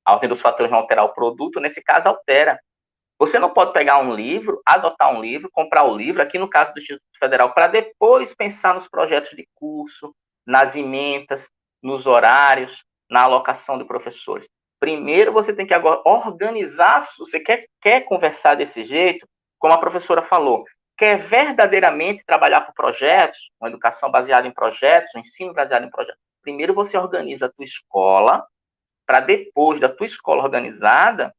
a ordem dos fatores não alterar o produto, nesse caso altera. Você não pode pegar um livro, adotar um livro, comprar o livro, aqui no caso do Instituto Federal, para depois pensar nos projetos de curso, nas emendas, nos horários, na alocação de professores. Primeiro, você tem que agora organizar, você quer conversar desse jeito, como a professora falou, quer verdadeiramente trabalhar por projetos, uma educação baseada em projetos, um ensino baseado em projetos. Primeiro, você organiza a tua escola, para depois da tua escola organizada,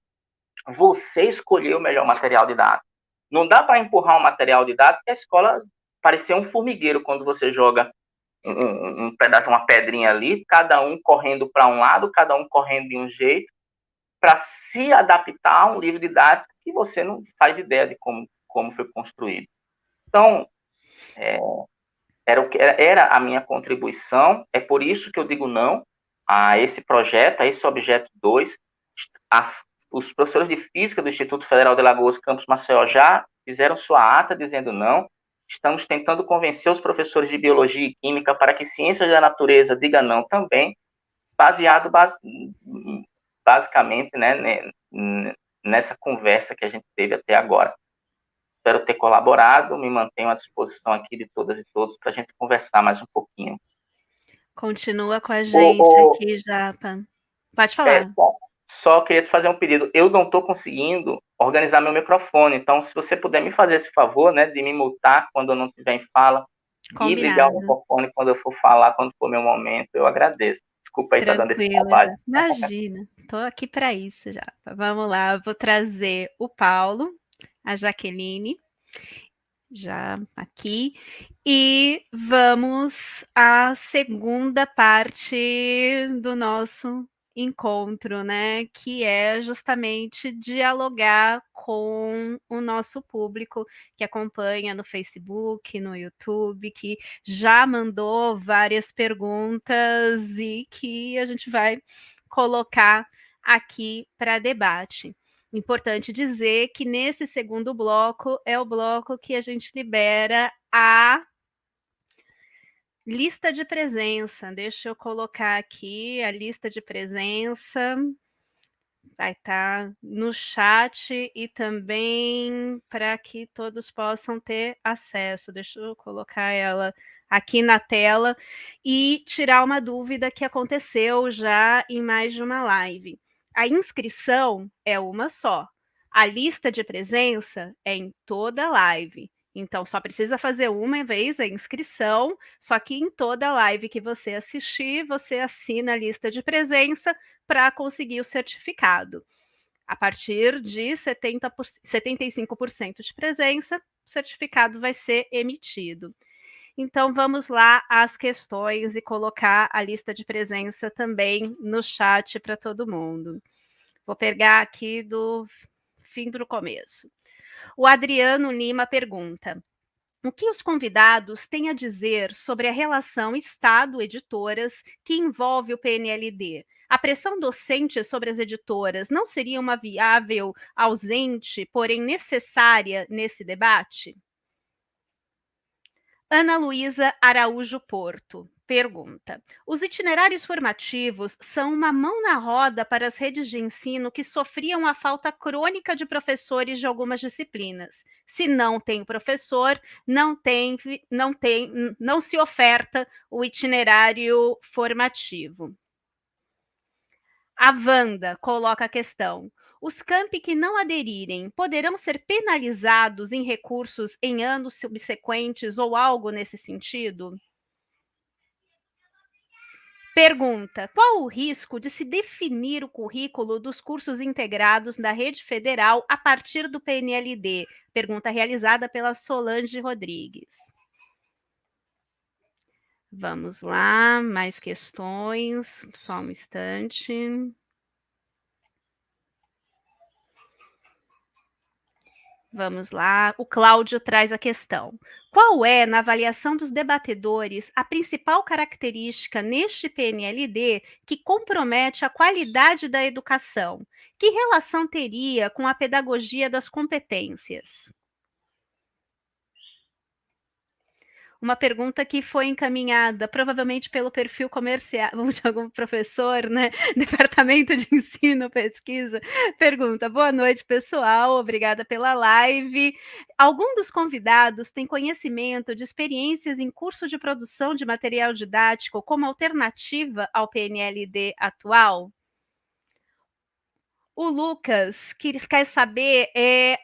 você escolher o melhor material didático. Não dá para empurrar um material didático que a escola parecer um formigueiro quando você joga um pedaço, uma pedrinha ali, cada um correndo para um lado, cada um correndo de um jeito, para se adaptar a um livro didático que você não faz ideia de como foi construído. Então, era a minha contribuição, é por isso que eu digo não a esse projeto, a esse objeto 2. Os professores de física do Instituto Federal de Alagoas, Campus Maceió, já fizeram sua ata dizendo não. Estamos tentando convencer os professores de biologia e química para que ciências da natureza diga não também, baseado basicamente, né, nessa conversa que a gente teve até agora. Espero ter colaborado, me mantenho à disposição aqui de todas e todos para a gente conversar mais um pouquinho. Continua com a gente aqui, Japa. Pode falar. Só queria te fazer um pedido. Eu não estou conseguindo organizar meu microfone, então se você puder me fazer esse favor, né, de me multar quando eu não estiver em fala, combinado, e ligar o microfone quando eu for falar, quando for meu momento, eu agradeço. Desculpa aí estar dando esse trabalho. Imagina, estou aqui para isso já. Vamos lá, vou trazer o Paulo, a Jaqueline, já aqui, e vamos à segunda parte do nosso encontro, né, que é justamente dialogar com o nosso público que acompanha no Facebook, no YouTube, que já mandou várias perguntas e que a gente vai colocar aqui para debate. Importante dizer que nesse segundo bloco é o bloco que a gente libera a lista de presença. Deixa eu colocar aqui a lista de presença. Vai estar no chat e também para que todos possam ter acesso. Deixa eu colocar ela aqui na tela e tirar uma dúvida que aconteceu já em mais de uma live. A inscrição é uma só. A lista de presença é em toda live. Então, só precisa fazer uma vez a inscrição, só que em toda live que você assistir, você assina a lista de presença para conseguir o certificado. A partir de 75% de presença, o certificado vai ser emitido. Então, vamos lá às questões e colocar a lista de presença também no chat para todo mundo. Vou pegar aqui do fim do começo. O Adriano Lima pergunta: o que os convidados têm a dizer sobre a relação Estado-editoras que envolve o PNLD? A pressão docente sobre as editoras não seria uma viável ausente, porém necessária nesse debate? Ana Luísa Araújo Porto pergunta: os itinerários formativos são uma mão na roda para as redes de ensino que sofriam a falta crônica de professores de algumas disciplinas. Se não tem professor, não se oferta o itinerário formativo. A Wanda coloca a questão: os campi que não aderirem poderão ser penalizados em recursos em anos subsequentes ou algo nesse sentido? Pergunta: qual o risco de se definir o currículo dos cursos integrados da rede federal a partir do PNLD? Pergunta realizada pela Solange Rodrigues. Vamos lá, mais questões, só um instante. Vamos lá, o Cláudio traz a questão. Qual é, na avaliação dos debatedores, a principal característica neste PNLD que compromete a qualidade da educação? Que relação teria com a pedagogia das competências? Uma pergunta que foi encaminhada provavelmente pelo perfil comercial de algum professor, né? Departamento de Ensino, Pesquisa. Pergunta: boa noite, pessoal, obrigada pela live. Algum dos convidados tem conhecimento de experiências em curso de produção de material didático como alternativa ao PNLD atual? O Lucas quer saber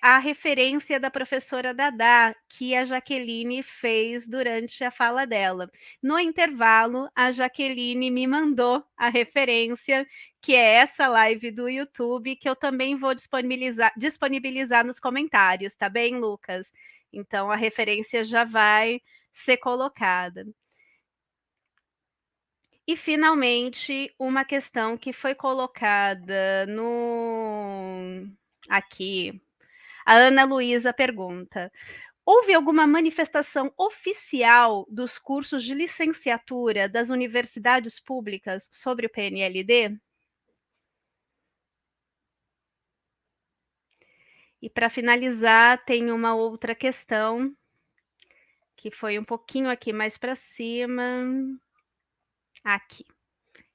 a referência da professora Dadá, que a Jaqueline fez durante a fala dela. No intervalo, a Jaqueline me mandou a referência, que é essa live do YouTube, que eu também vou disponibilizar nos comentários, tá bem, Lucas? Então, a referência já vai ser colocada. E, finalmente, uma questão que foi colocada aqui. A Ana Luísa pergunta: houve alguma manifestação oficial dos cursos de licenciatura das universidades públicas sobre o PNLD? E, para finalizar, tem uma outra questão, que foi um pouquinho aqui mais para cima. Aqui.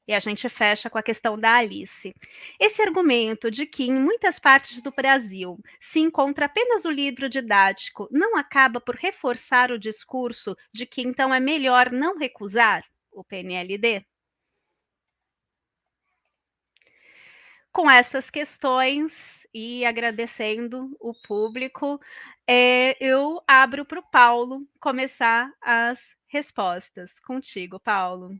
E a gente fecha com a questão da Alice. Esse argumento de que em muitas partes do Brasil se encontra apenas o livro didático não acaba por reforçar o discurso de que então é melhor não recusar o PNLD? Com essas questões e agradecendo o público, eu abro para o Paulo começar as respostas. Contigo, Paulo.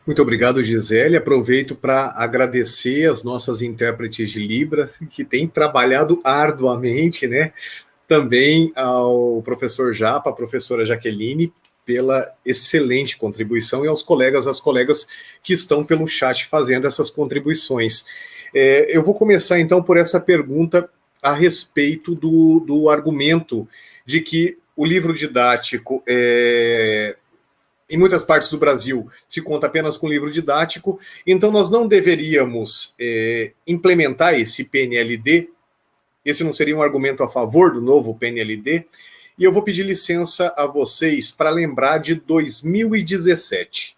Muito obrigado, Gisele. Aproveito para agradecer as nossas intérpretes de Libra, que têm trabalhado arduamente, né? Também ao professor Japa, a professora Jaqueline, pela excelente contribuição, e aos colegas, às colegas que estão pelo chat fazendo essas contribuições. Eu vou começar, então, por essa pergunta a respeito do argumento de que o livro didático em muitas partes do Brasil se conta apenas com livro didático, então nós não deveríamos implementar esse PNLD. Esse não seria um argumento a favor do novo PNLD? E eu vou pedir licença a vocês para lembrar de 2017.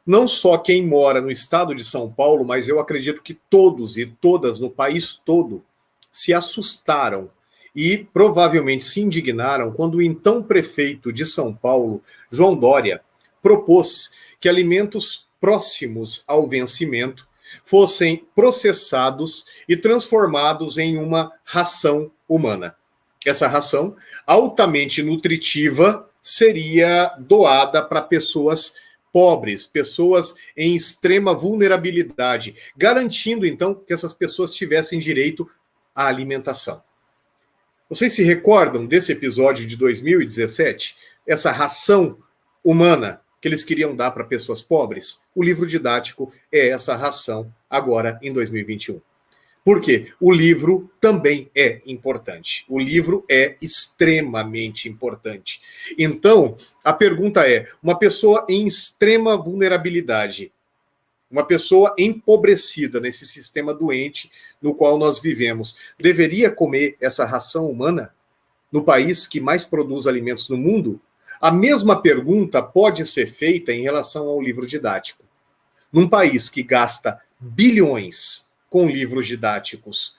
Não só quem mora no estado de São Paulo, mas eu acredito que todos e todas no país todo se assustaram e provavelmente se indignaram quando o então prefeito de São Paulo, João Dória, propôs que alimentos próximos ao vencimento fossem processados e transformados em uma ração humana. Essa ração, altamente nutritiva, seria doada para pessoas pobres, pessoas em extrema vulnerabilidade, garantindo, então, que essas pessoas tivessem direito à alimentação. Vocês se recordam desse episódio de 2017? Essa ração humana que eles queriam dar para pessoas pobres? O livro didático é essa ração agora em 2021. Por quê? O livro também é importante. O livro é extremamente importante. Então, a pergunta é: uma pessoa em extrema vulnerabilidade, uma pessoa empobrecida nesse sistema doente no qual nós vivemos, deveria comer essa ração humana no país que mais produz alimentos no mundo? A mesma pergunta pode ser feita em relação ao livro didático. Num país que gasta bilhões com livros didáticos,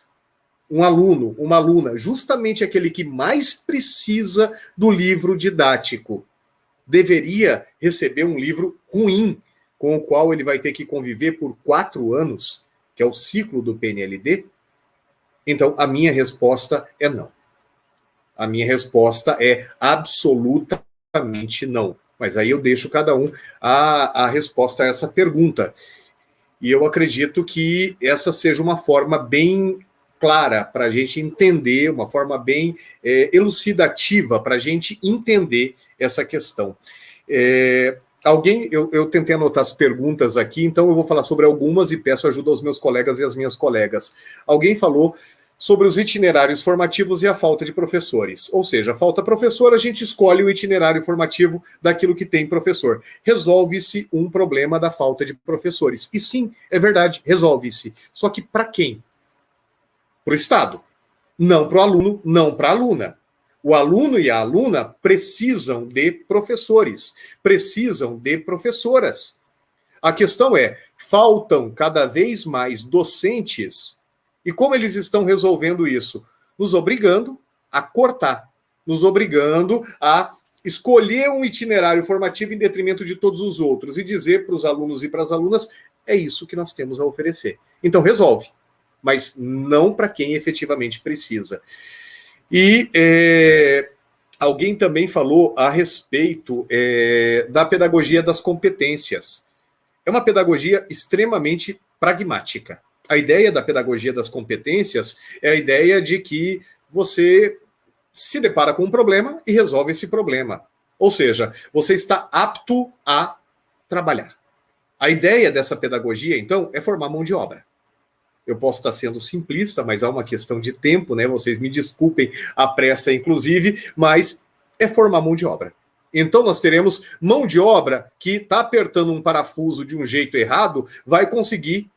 um aluno, uma aluna, justamente aquele que mais precisa do livro didático, deveria receber um livro ruim, com o qual ele vai ter que conviver por 4 anos, que é o ciclo do PNLD? Então, a minha resposta é não. A minha resposta é absolutamente não. Mas aí eu deixo cada um a resposta a essa pergunta. E eu acredito que essa seja uma forma bem clara para a gente entender, uma forma bem elucidativa para a gente entender essa questão. Eu tentei anotar as perguntas aqui, então eu vou falar sobre algumas e peço ajuda aos meus colegas e às minhas colegas. Alguém falou sobre os itinerários formativos e a falta de professores. Ou seja, falta professor, a gente escolhe o itinerário formativo daquilo que tem professor. Resolve-se um problema da falta de professores. E sim, é verdade, resolve-se. Só que para quem? Para o Estado. Não para o aluno, não para a aluna. O aluno e a aluna precisam de professores, precisam de professoras. A questão é, faltam cada vez mais docentes. E como eles estão resolvendo isso? Nos obrigando a cortar, nos obrigando a escolher um itinerário formativo em detrimento de todos os outros e dizer para os alunos e para as alunas, é isso que nós temos a oferecer. Então resolve, mas não para quem efetivamente precisa. E alguém também falou a respeito da pedagogia das competências. É uma pedagogia extremamente pragmática. A ideia da pedagogia das competências é a ideia de que você se depara com um problema e resolve esse problema. Ou seja, você está apto a trabalhar. A ideia dessa pedagogia, então, é formar mão de obra. Eu posso estar sendo simplista, mas há uma questão de tempo, né? Vocês me desculpem a pressa, inclusive, mas é formar mão de obra. Então, nós teremos mão de obra que está apertando um parafuso de um jeito errado, vai conseguir,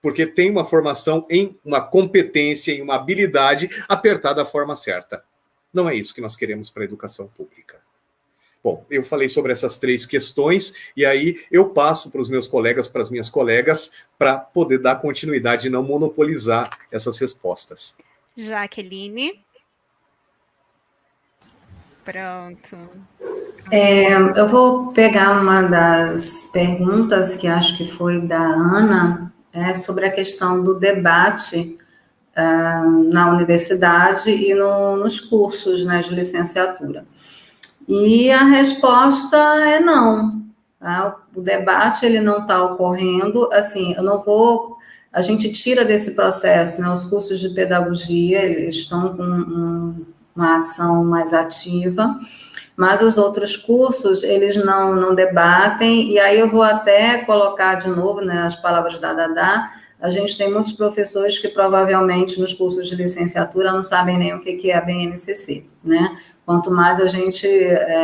porque tem uma formação em uma competência, em uma habilidade, apertar da forma certa. Não é isso que nós queremos para a educação pública. Bom, eu falei sobre essas 3 questões, e aí eu passo para os meus colegas, para as minhas colegas, para poder dar continuidade e não monopolizar essas respostas. Jaqueline. Pronto. Eu vou pegar uma das perguntas que acho que foi da Ana, sobre a questão do debate na universidade e nos cursos, né, de licenciatura. E a resposta é não. Tá? O debate ele não está ocorrendo. Assim, eu não vou. A gente tira desse processo, né, os cursos de pedagogia, eles estão com uma ação mais ativa, mas os outros cursos, eles não debatem, e aí eu vou até colocar de novo, né, as palavras da Dadá, a gente tem muitos professores que provavelmente nos cursos de licenciatura não sabem nem o que é a BNCC, né? Quanto mais a gente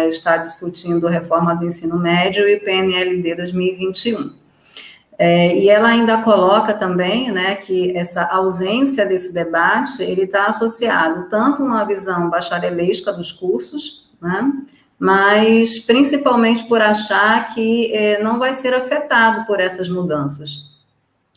está discutindo a reforma do ensino médio e PNLD 2021. E ela ainda coloca também, né, que essa ausência desse debate, ele está associado tanto a uma visão bacharelesca dos cursos, né, mas principalmente por achar que não vai ser afetado por essas mudanças.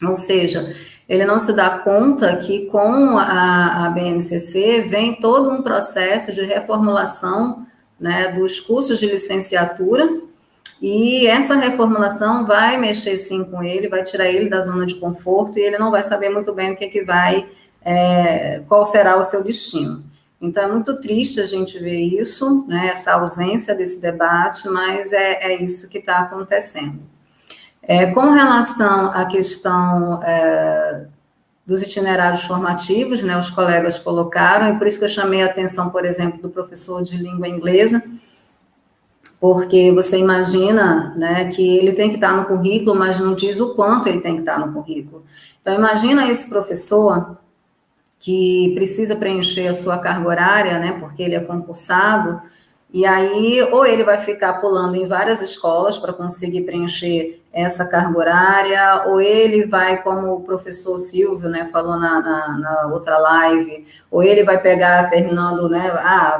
Ou seja, ele não se dá conta que com a BNCC vem todo um processo de reformulação, né, dos cursos de licenciatura, e essa reformulação vai mexer sim com ele, vai tirar ele da zona de conforto, e ele não vai saber muito bem o que vai, qual será o seu destino. Então, é muito triste a gente ver isso, né, essa ausência desse debate, mas é isso que está acontecendo. Com relação à questão dos itinerários formativos, né, os colegas colocaram, e por isso que eu chamei a atenção, por exemplo, do professor de língua inglesa, porque você imagina, né, que ele tem que estar no currículo, mas não diz o quanto ele tem que estar no currículo. Então, imagina esse professor que precisa preencher a sua carga horária, né, porque ele é concursado, E aí, ou ele vai ficar pulando em várias escolas para conseguir preencher essa carga horária, ou ele vai, como o professor Silvio, né, falou na outra live, ou ele vai pegar terminando, né,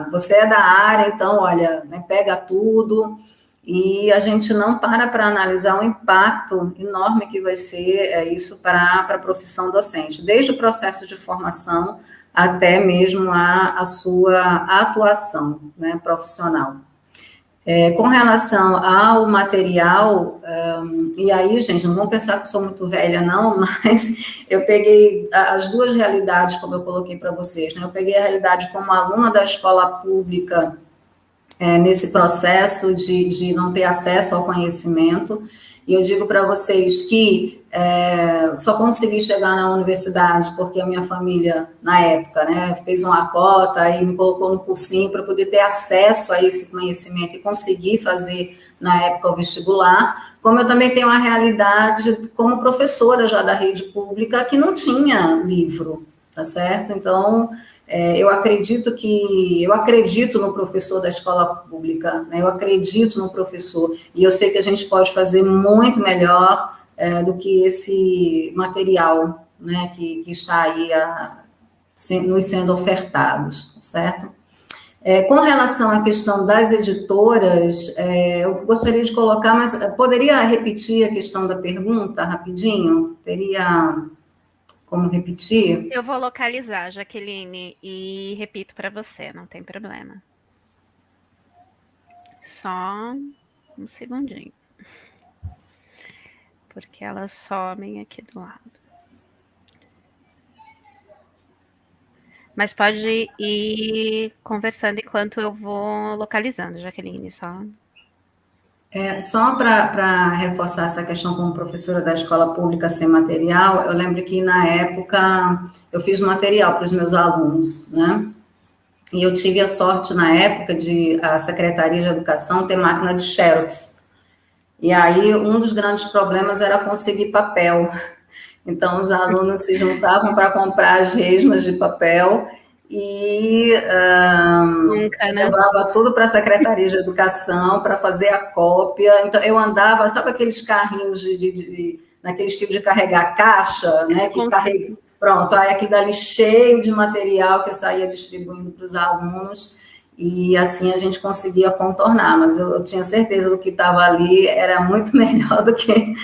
você é da área, então, olha, né, pega tudo, e a gente não para analisar o impacto enorme que vai ser isso para a profissão docente, desde o processo de formação até mesmo a sua atuação, né, profissional. Com relação ao material, e aí, gente, não vão pensar que eu sou muito velha, não, mas eu peguei as duas realidades, como eu coloquei para vocês, né? Eu peguei a realidade como aluna da escola pública, nesse processo de não ter acesso ao conhecimento, e eu digo para vocês que só consegui chegar na universidade porque a minha família, na época, né, fez uma cota e me colocou no cursinho para poder ter acesso a esse conhecimento e conseguir fazer, na época, o vestibular, como eu também tenho uma realidade como professora já da rede pública que não tinha livro, tá certo? Então, eu acredito no professor da escola pública, né? Eu acredito no professor, e eu sei que a gente pode fazer muito melhor do que esse material, né, que está aí nos sendo ofertados, certo? Com relação à questão das editoras, eu gostaria de colocar, mas poderia repetir a questão da pergunta rapidinho? Teria como repetir? Eu vou localizar, Jaqueline, e repito para você, não tem problema. Só um segundinho. Porque elas somem aqui do lado. Mas pode ir conversando enquanto eu vou localizando, Jaqueline, só. Só para reforçar essa questão como professora da escola pública sem material, eu lembro que, na época, eu fiz material para os meus alunos, né? E eu tive a sorte, na época, de a Secretaria de Educação ter máquina de Xerox. E aí, um dos grandes problemas era conseguir papel. Então, os alunos se juntavam para comprar as resmas de papel e levava tudo para a Secretaria de Educação para fazer a cópia. Então, eu andava, sabe aqueles carrinhos naquele estilo de carregar caixa, né? Que carrega. Pronto, aí aquilo ali cheio de material que eu saía distribuindo para os alunos. E assim a gente conseguia contornar, mas eu tinha certeza do que estava ali era muito melhor do que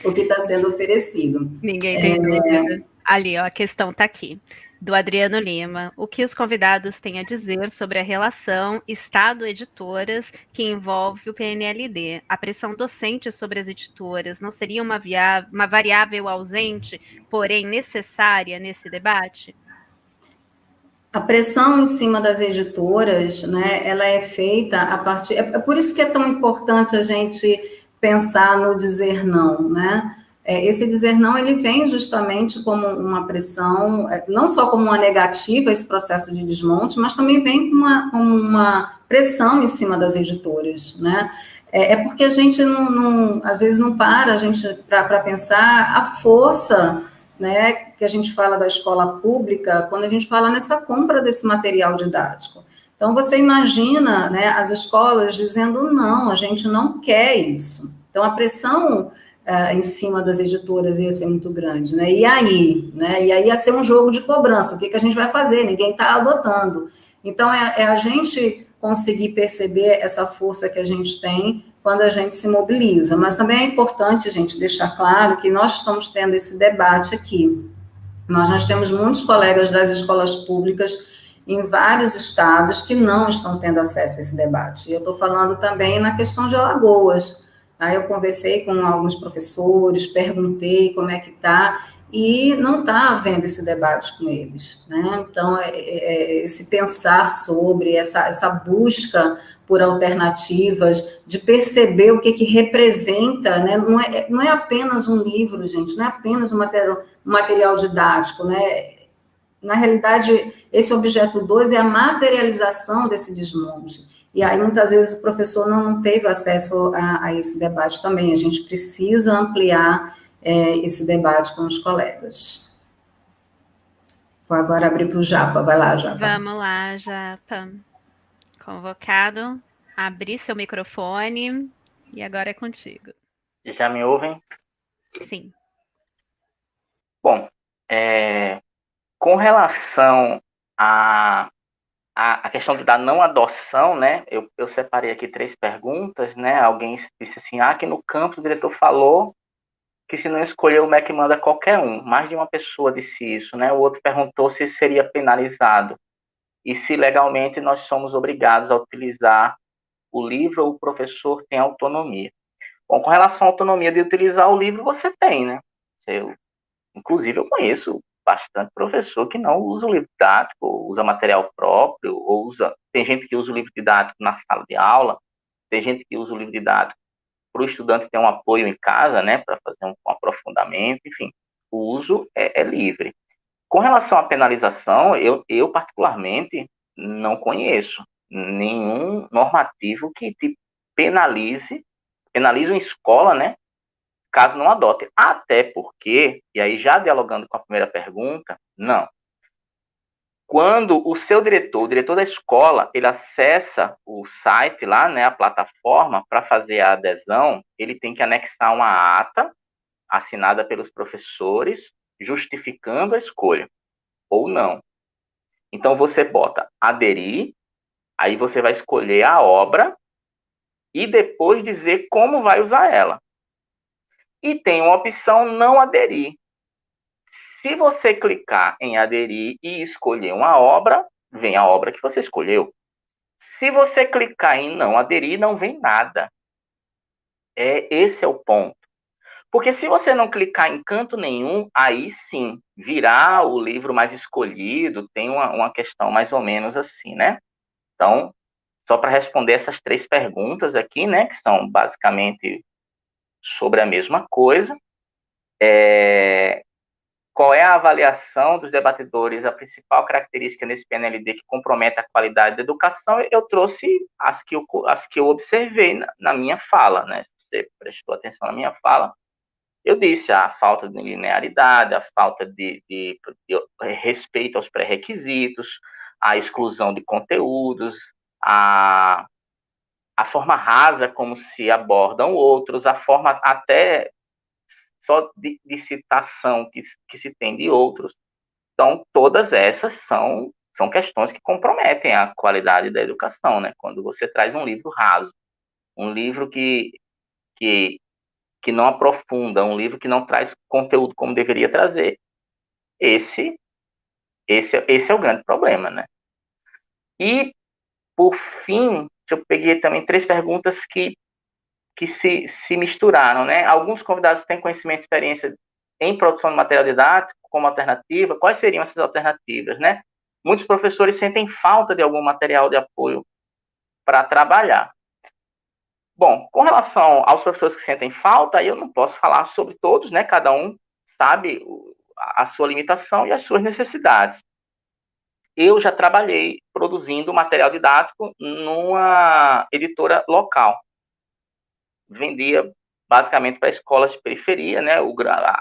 o que está sendo oferecido. Ninguém tem dúvida. Ali, ó, a questão está aqui, do Adriano Lima. O que os convidados têm a dizer sobre a relação Estado-editoras que envolve o PNLD? A pressão docente sobre as editoras não seria uma variável ausente, porém necessária nesse debate? A pressão em cima das editoras, né, ela é feita a partir... É por isso que é tão importante a gente pensar no dizer não, né? Esse dizer não, ele vem justamente como uma pressão, não só como uma negativa, esse processo de desmonte, mas também vem como uma pressão em cima das editoras, né? Porque a gente, às vezes, não para para pensar a força, né, que a gente fala da escola pública, quando a gente fala nessa compra desse material didático. Então, você imagina, né, as escolas dizendo, não, a gente não quer isso. Então, a pressão em cima das editoras ia ser muito grande, né, e aí, né, ia ser um jogo de cobrança, o que a gente vai fazer? Ninguém está adotando. Então, a gente conseguir perceber essa força que a gente tem quando a gente se mobiliza. Mas também é importante, gente, deixar claro que nós estamos tendo esse debate aqui. Nós temos muitos colegas das escolas públicas em vários estados que não estão tendo acesso a esse debate. E eu estou falando também na questão de Alagoas. Aí eu conversei com alguns professores, perguntei como é que está, e não está havendo esse debate com eles, né? Então, esse pensar sobre essa busca por alternativas, de perceber o que representa, né? Não é apenas um livro, gente, não é apenas um material didático, né? Na realidade, esse objeto 2 é a materialização desse desmonte. E aí, muitas vezes, o professor não teve acesso a esse debate também. A gente precisa ampliar esse debate com os colegas. Vou agora abrir para o Japa. Vai lá, Japa. Vamos lá, Japa. Convocado, abrir seu microfone e agora é contigo. Já me ouvem? Sim. Bom, com relação à questão da não adoção, né, eu separei aqui 3 perguntas, né, alguém disse assim, que no campo o diretor falou que se não escolher o MEC manda qualquer um, mais de uma pessoa disse isso, né, o outro perguntou se seria penalizado, e se legalmente nós somos obrigados a utilizar o livro ou o professor tem autonomia. Bom, com relação à autonomia de utilizar o livro, você tem, né, inclusive eu conheço bastante professor que não usa o livro didático, ou usa material próprio, tem gente que usa o livro didático na sala de aula, tem gente que usa o livro didático para o estudante ter um apoio em casa, né, para fazer um aprofundamento, enfim, o uso é livre. Com relação à penalização, eu particularmente não conheço nenhum normativo que te penalize uma escola, né, caso não adote. Até porque, e aí já dialogando com a primeira pergunta, não. Quando o seu diretor, o diretor da escola, ele acessa o site lá, né, a plataforma, para fazer a adesão, ele tem que anexar uma ata assinada pelos professores, justificando a escolha, ou não. Então, você bota aderir, aí você vai escolher a obra e depois dizer como vai usar ela. E tem uma opção não aderir. Se você clicar em aderir e escolher uma obra, vem a obra que você escolheu. Se você clicar em não aderir, não vem nada. Esse é o ponto. Porque se você não clicar em canto nenhum, aí sim, virá o livro mais escolhido, tem uma questão mais ou menos assim, né? Então, só para responder essas 3 perguntas aqui, né, que são basicamente sobre a mesma coisa, qual é a avaliação dos debatedores, a principal característica nesse PNLD que compromete a qualidade da educação? Eu trouxe as que eu observei na minha fala, né? Se você prestou atenção na minha fala, eu disse a falta de linearidade, a falta de respeito aos pré-requisitos, a exclusão de conteúdos, a forma rasa como se abordam outros, a forma até só de citação que se tem de outros. Então, todas essas são questões que comprometem a qualidade da educação, né? Quando você traz um livro raso, um livro que não aprofunda, um livro que não traz conteúdo como deveria trazer, esse é o grande problema, né? E, por fim, eu peguei também 3 perguntas que se misturaram, né? Alguns convidados têm conhecimento e experiência em produção de material didático como alternativa. Quais seriam essas alternativas, né? Muitos professores sentem falta de algum material de apoio para trabalhar. Bom, com relação aos professores que sentem falta, aí eu não posso falar sobre todos, né? Cada um sabe a sua limitação e as suas necessidades. Eu já trabalhei produzindo material didático numa editora local. Vendia basicamente para escolas de periferia, né?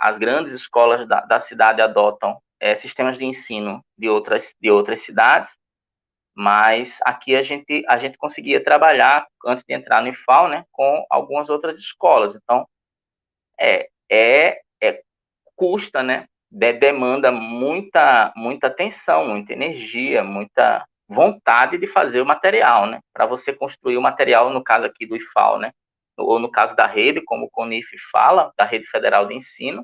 As grandes escolas da cidade adotam sistemas de ensino de outras cidades, mas aqui a gente conseguia trabalhar, antes de entrar no IFAL, né, com algumas outras escolas. Então, custa, né? Demanda muita atenção, muita energia, muita vontade de fazer o material, né? Para você construir o material, no caso aqui do IFAL, né? Ou no caso da rede, como o CONIF fala, da Rede Federal de Ensino,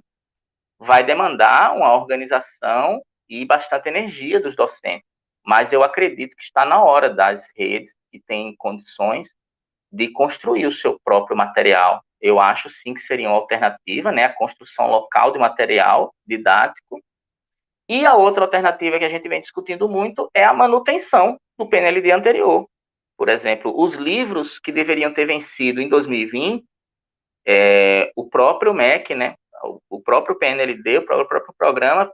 vai demandar uma organização e bastante energia dos docentes. Mas eu acredito que está na hora das redes que têm condições de construir o seu próprio material. Eu acho, sim, que seria uma alternativa, né? A construção local de material didático. E a outra alternativa que a gente vem discutindo muito é a manutenção do PNLD anterior. Por exemplo, os livros que deveriam ter vencido em 2020, o próprio MEC, né, o próprio PNLD, o próprio programa,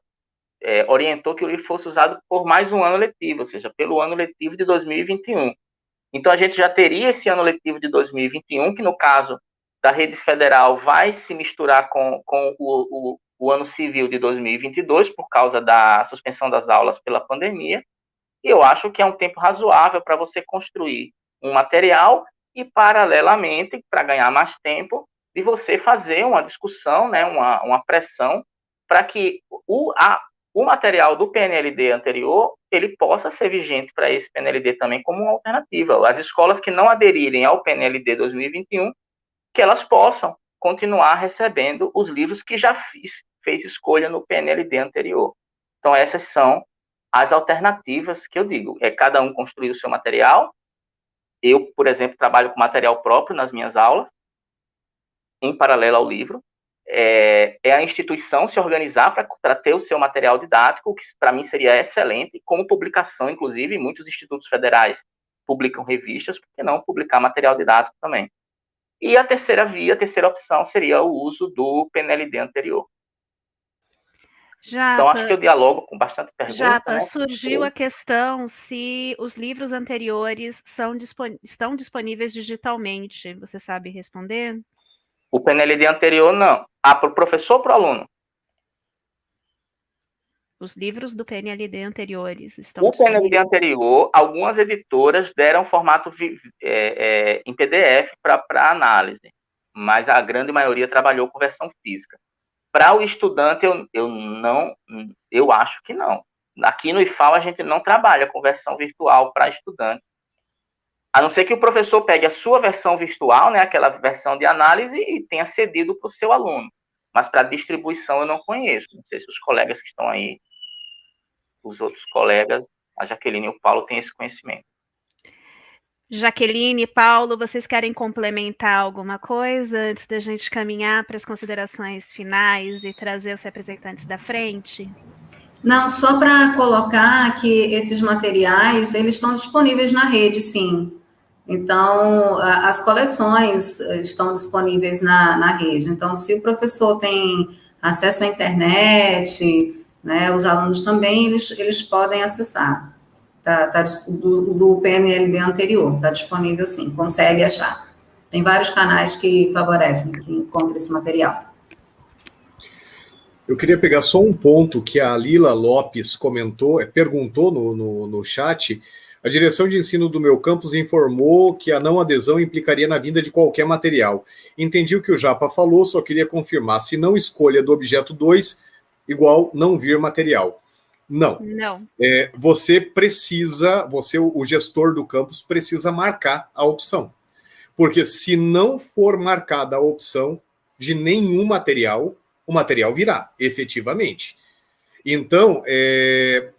orientou que o livro fosse usado por mais um ano letivo, ou seja, pelo ano letivo de 2021. Então, a gente já teria esse ano letivo de 2021, que no caso da rede federal vai se misturar com o ano civil de 2022, por causa da suspensão das aulas pela pandemia. E eu acho que é um tempo razoável para você construir um material e, paralelamente, para ganhar mais tempo, de você fazer uma discussão, né, uma pressão, para que o material do PNLD anterior ele possa ser vigente para esse PNLD também como uma alternativa. As escolas que não aderirem ao PNLD 2021, que elas possam continuar recebendo os livros que já fez escolha no PNLD anterior. Então, essas são as alternativas que eu digo. Cada um construir o seu material. Eu, por exemplo, trabalho com material próprio nas minhas aulas, em paralelo ao livro. É a instituição se organizar para ter o seu material didático, que para mim seria excelente, como publicação, inclusive, muitos institutos federais publicam revistas, por que não publicar material didático também? E a terceira opção seria o uso do PNLD anterior. Japa, então, acho que eu dialogo com bastante pergunta. Japa, né? surgiu a questão se os livros anteriores estão disponíveis digitalmente. Você sabe responder? O PNLD anterior, não. Para o professor ou para o aluno? Os livros do PNLD anteriores estão O PNLD anterior, algumas editoras deram formato em PDF para análise, mas a grande maioria trabalhou com versão física. Para o estudante, eu acho que não. Aqui no IFAL, a gente não trabalha com versão virtual para estudante. A não ser que o professor pegue a sua versão virtual, né, aquela versão de análise, e tenha cedido para o seu aluno. Mas para distribuição eu não conheço. Não sei se os colegas que estão aí, os outros colegas, a Jaqueline e o Paulo, têm esse conhecimento. Jaqueline e Paulo, vocês querem complementar alguma coisa antes da gente caminhar para as considerações finais e trazer os representantes da frente? Não, só para colocar que esses materiais, eles estão disponíveis na rede, sim. Então, as coleções estão disponíveis na rede. Então, se o professor tem acesso à internet, né, os alunos também, eles podem acessar. Do PNLD anterior, está disponível sim, consegue achar. Tem vários canais que favorecem que encontre esse material. Eu queria pegar só um ponto que a Lila Lopes perguntou no chat. A direção de ensino do meu campus informou que a não adesão implicaria na vinda de qualquer material. Entendi o que o Japa falou, só queria confirmar. Se não escolha do objeto 2, igual não vir material. Não. O gestor do campus precisa marcar a opção. Porque se não for marcada a opção de nenhum material, o material virá, efetivamente. Então,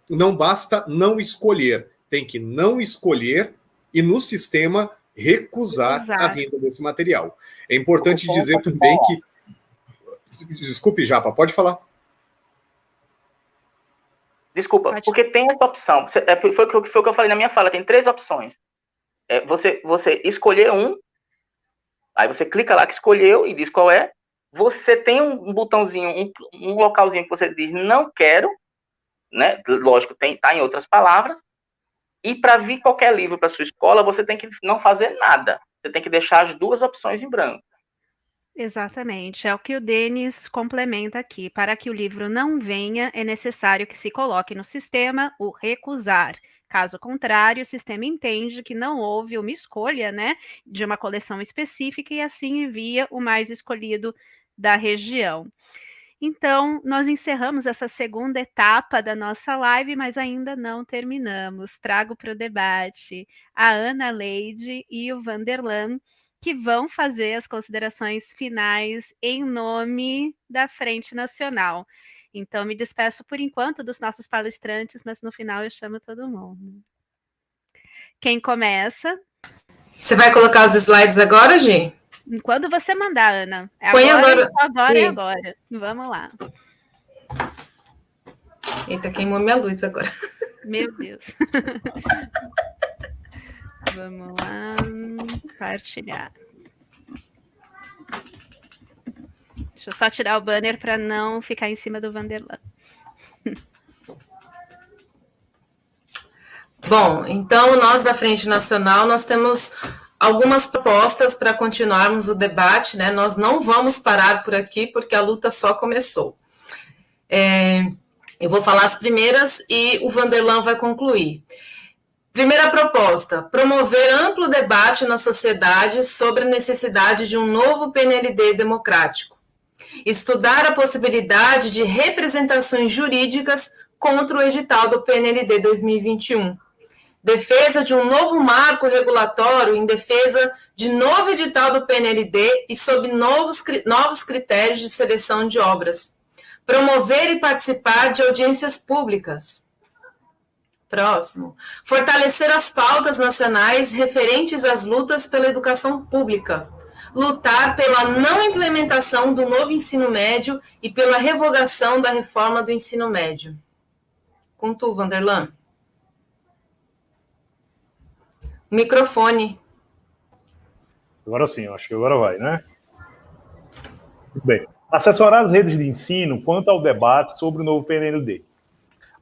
não basta não escolher, tem que não escolher e no sistema recusar a vinda desse material. É importante dizer também que... Desculpe, Japa, pode falar. Desculpa, porque tem essa opção. Foi o que eu falei na minha fala, tem 3 opções. Você escolher um, aí você clica lá que escolheu e diz qual é. Você tem um botãozinho, um localzinho que você diz não quero, né? Lógico, tá em outras palavras. E para vir qualquer livro para sua escola, você tem que não fazer nada. Você tem que deixar as 2 opções em branco. Exatamente, é o que o Denis complementa aqui. Para que o livro não venha, é necessário que se coloque no sistema o recusar. Caso contrário, o sistema entende que não houve uma escolha, né, de uma coleção específica e assim envia o mais escolhido da região. Então, nós encerramos essa segunda etapa da nossa live, mas ainda não terminamos. Trago para o debate a Ana Leide e o Vanderlan, que vão fazer as considerações finais em nome da Frente Nacional. Então, me despeço por enquanto dos nossos palestrantes, mas no final eu chamo todo mundo. Quem começa? Você vai colocar os slides agora, Gi? Quando você mandar, Ana. Põe agora. Agora. Vamos lá. Eita, queimou minha luz agora. Meu Deus. Vamos lá. Compartilhar. Deixa eu só tirar o banner para não ficar em cima do Vanderlan. Bom, então nós da Frente Nacional, nós temos algumas propostas para continuarmos o debate, né? Nós não vamos parar por aqui, porque a luta só começou. Eu vou falar as primeiras e o Vanderlan vai concluir. Primeira proposta: promover amplo debate na sociedade sobre a necessidade de um novo PNLD democrático. Estudar a possibilidade de representações jurídicas contra o edital do PNLD 2021. Defesa de um novo marco regulatório em defesa de novo edital do PNLD e sob novos critérios de seleção de obras. Promover e participar de audiências públicas. Próximo. Fortalecer as pautas nacionais referentes às lutas pela educação pública. Lutar pela não implementação do novo ensino médio e pela revogação da reforma do ensino médio. Com tu, Vanderlan. Microfone. Agora sim, acho que agora vai, né? Muito bem. Assessorar as redes de ensino quanto ao debate sobre o novo PNLD.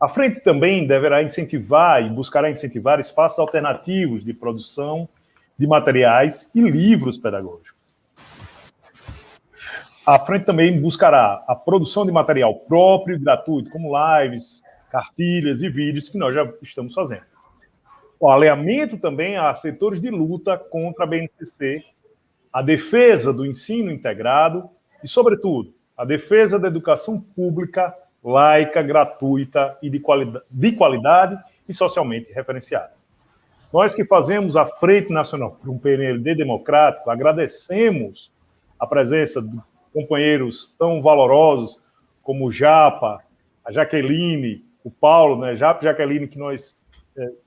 A frente também deverá incentivar e buscará incentivar espaços alternativos de produção de materiais e livros pedagógicos. A frente também buscará a produção de material próprio e gratuito, como lives, cartilhas e vídeos que nós já estamos fazendo. O alinhamento também a setores de luta contra a BNCC, a defesa do ensino integrado e, sobretudo, a defesa da educação pública, laica, gratuita e de qualidade e socialmente referenciada. Nós que fazemos a Frente Nacional por um PNLD democrático, agradecemos a presença de companheiros tão valorosos como o Japa, a Jaqueline, o Paulo, né? Japa e Jaqueline, que nós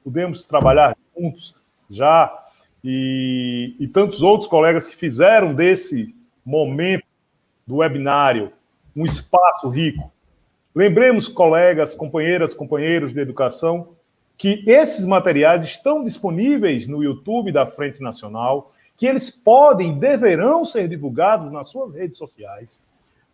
pudemos trabalhar juntos já, e tantos outros colegas que fizeram desse momento do webinário um espaço rico. Lembremos, colegas, companheiras, companheiros de educação, que esses materiais estão disponíveis no YouTube da Frente Nacional, que eles podem e deverão ser divulgados nas suas redes sociais.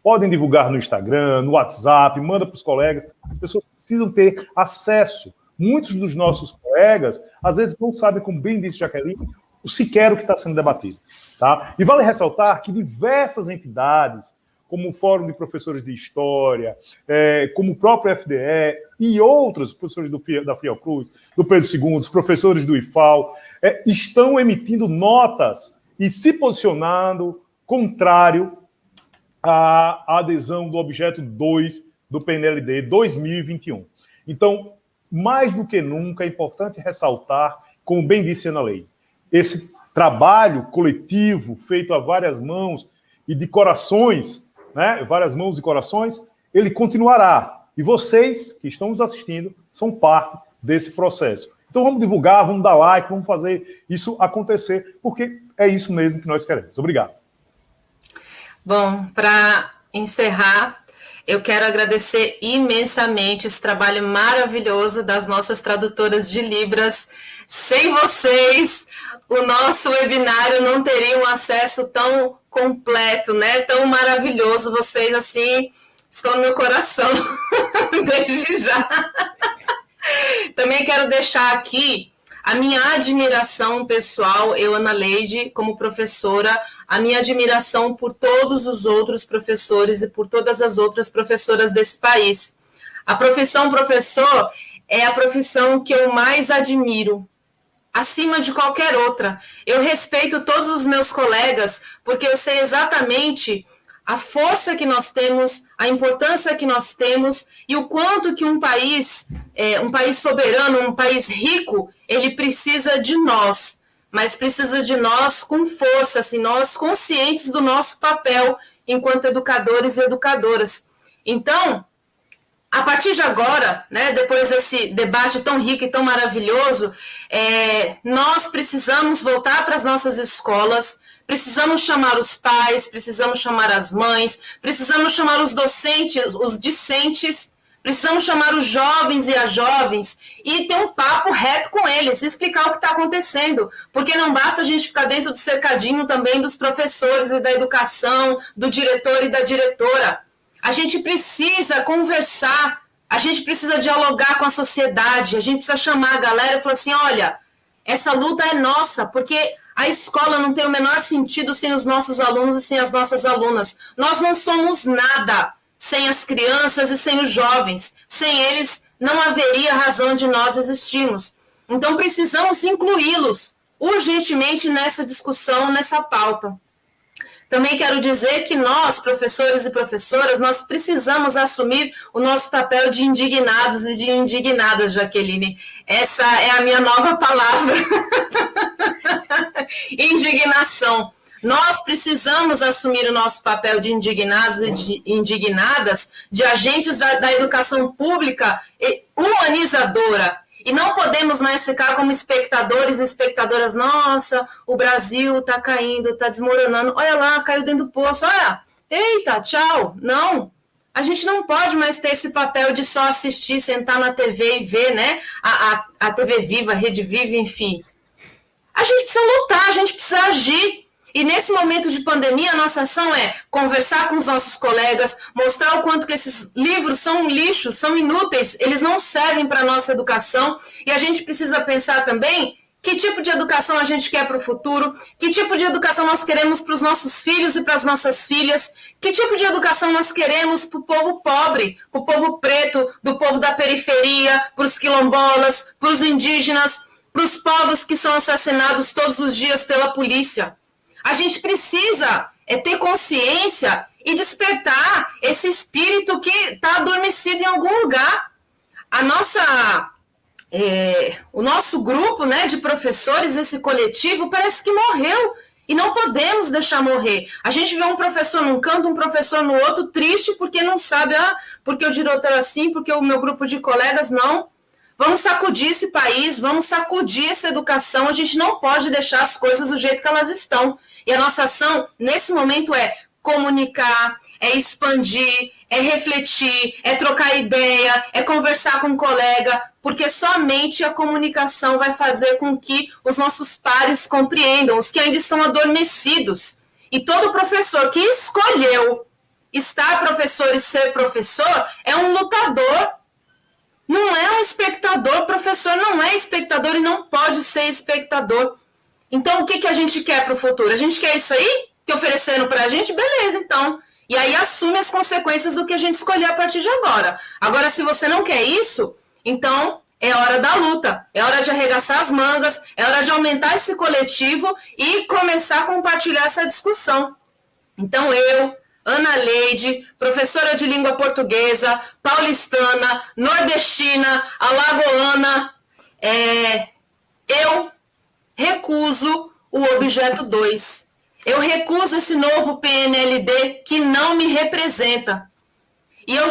Podem divulgar no Instagram, no WhatsApp, manda para os colegas. As pessoas precisam ter acesso. Muitos dos nossos colegas, às vezes, não sabem, como bem disse Jaqueline, sequer o que está sendo debatido. Tá? E vale ressaltar que diversas entidades, como o Fórum de Professores de História, como o próprio FDE e outros professores da Fiocruz, do Pedro II, os professores do IFAL, estão emitindo notas e se posicionando contrário à adesão do objeto 2 do PNLD 2021. Então, mais do que nunca, é importante ressaltar, como bem disse Ana Leide, esse trabalho coletivo feito a várias mãos e de corações, né, várias mãos e corações, ele continuará. E vocês que estão nos assistindo são parte desse processo. Então vamos divulgar, vamos dar like, vamos fazer isso acontecer, porque é isso mesmo que nós queremos. Obrigado. Bom, para encerrar, eu quero agradecer imensamente esse trabalho maravilhoso das nossas tradutoras de Libras. Sem vocês, o nosso webinário não teria um acesso tão completo, né? Tão maravilhoso. Vocês, assim, estão no meu coração, desde já. Também quero deixar aqui a minha admiração pessoal, eu, Ana Leide, como professora, a minha admiração por todos os outros professores e por todas as outras professoras desse país. A profissão professor é a profissão que eu mais admiro, acima de qualquer outra. Eu respeito todos os meus colegas, porque eu sei exatamente a força que nós temos, a importância que nós temos e o quanto que um país soberano, um país rico, ele precisa de nós, mas precisa de nós com força, assim, nós conscientes do nosso papel enquanto educadores e educadoras. Então, a partir de agora, né, depois desse debate tão rico e tão maravilhoso, nós precisamos voltar para as nossas escolas, precisamos chamar os pais, precisamos chamar as mães, precisamos chamar os docentes, os discentes, precisamos chamar os jovens e as jovens e ter um papo reto com eles, explicar o que está acontecendo, porque não basta a gente ficar dentro do cercadinho também dos professores e da educação, do diretor e da diretora. A gente precisa conversar, a gente precisa dialogar com a sociedade, a gente precisa chamar a galera e falar assim, olha, essa luta é nossa, porque a escola não tem o menor sentido sem os nossos alunos e sem as nossas alunas. Nós não somos nada sem as crianças e sem os jovens. Sem eles, não haveria razão de nós existirmos. Então, precisamos incluí-los urgentemente nessa discussão, nessa pauta. Também quero dizer que nós, professores e professoras, nós precisamos assumir o nosso papel de indignados e de indignadas, Jaqueline. Essa é a minha nova palavra. Indignação. Nós precisamos assumir o nosso papel de indignados e de indignadas, de agentes da educação pública humanizadora. E não podemos mais ficar como espectadores e espectadoras. Nossa, o Brasil está caindo, está desmoronando. Olha lá, caiu dentro do poço. Olha, eita, tchau. Não, a gente não pode mais ter esse papel de só assistir, sentar na TV e ver, né? A TV Viva, a Rede Viva, enfim. A gente precisa lutar, a gente precisa agir. E nesse momento de pandemia, a nossa ação é conversar com os nossos colegas, mostrar o quanto que esses livros são um lixo, são inúteis, eles não servem para a nossa educação. E a gente precisa pensar também que tipo de educação a gente quer para o futuro, que tipo de educação nós queremos para os nossos filhos e para as nossas filhas, que tipo de educação nós queremos para o povo pobre, para o povo preto, do povo da periferia, para os quilombolas, para os indígenas, para os povos que são assassinados todos os dias pela polícia. A gente precisa ter consciência e despertar esse espírito que está adormecido em algum lugar. O nosso grupo, né, de professores, esse coletivo, parece que morreu. E não podemos deixar morrer. A gente vê um professor num canto, um professor no outro, triste porque não sabe, porque o diretor é assim, porque o meu grupo de colegas não. Vamos sacudir esse país, vamos sacudir essa educação. A gente não pode deixar as coisas do jeito que elas estão. E a nossa ação, nesse momento, é comunicar, é expandir, é refletir, é trocar ideia, é conversar com um colega, porque somente a comunicação vai fazer com que os nossos pares compreendam, os que ainda estão adormecidos. E todo professor que escolheu estar professor e ser professor é um lutador. Não é um espectador, professor não é espectador e não pode ser espectador. Então, o que a gente quer para o futuro? A gente quer isso aí? Que ofereceram para a gente? Beleza, então. E aí assume as consequências do que a gente escolher a partir de agora. Agora, se você não quer isso, então é hora da luta. É hora de arregaçar as mangas, é hora de aumentar esse coletivo e começar a compartilhar essa discussão. Então, eu, Ana Leide, professora de língua portuguesa, paulistana, nordestina, alagoana, eu recuso o objeto 2. Eu recuso esse novo PNLD que não me representa. E eu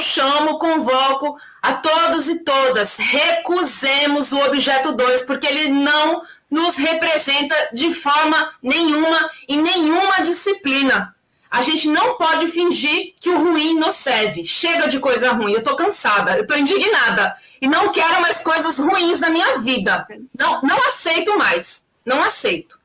convoco a todos e todas, recusemos o objeto 2, porque ele não nos representa de forma nenhuma, em nenhuma disciplina. A gente não pode fingir que o ruim nos serve. Chega de coisa ruim, eu estou cansada, eu estou indignada. E não quero mais coisas ruins na minha vida. Não aceito mais, não aceito.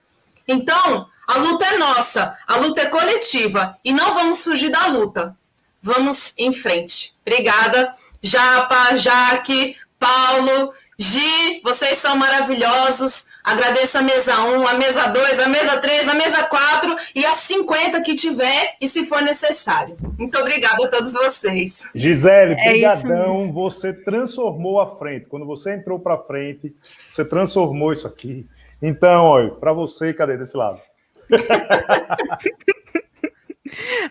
Então, a luta é nossa, a luta é coletiva. E não vamos fugir da luta. Vamos em frente. Obrigada, Japa, Jaque, Paulo, Gi, vocês são maravilhosos. Agradeço a mesa 1, a mesa 2, a mesa 3, a mesa 4 e as 50 que tiver e se for necessário. Muito obrigada a todos vocês. Gisele, brigadão, você transformou a frente. Quando você entrou para frente, você transformou isso aqui. Então, olha, para você, cadê desse lado?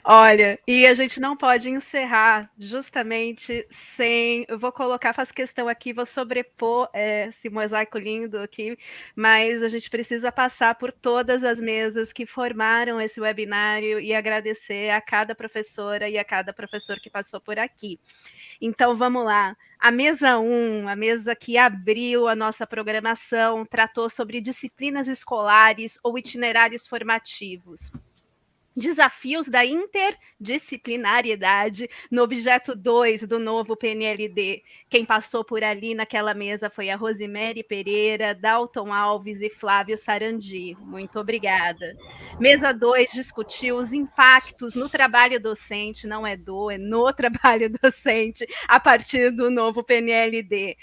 Olha, e a gente não pode encerrar justamente sem... Eu vou colocar, faço questão aqui, vou sobrepor esse mosaico lindo aqui, mas a gente precisa passar por todas as mesas que formaram esse webinário e agradecer a cada professora e a cada professor que passou por aqui. Então, vamos lá. A mesa 1, a mesa que abriu a nossa programação, tratou sobre disciplinas escolares ou itinerários formativos. Desafios da interdisciplinariedade no objeto 2 do novo PNLD. Quem passou por ali naquela mesa foi a Rosemary Pereira, Dalton Alves e Flávio Sarandi. Muito obrigada. Mesa 2 discutiu os impactos no trabalho docente, não é no trabalho docente, a partir do novo PNLD.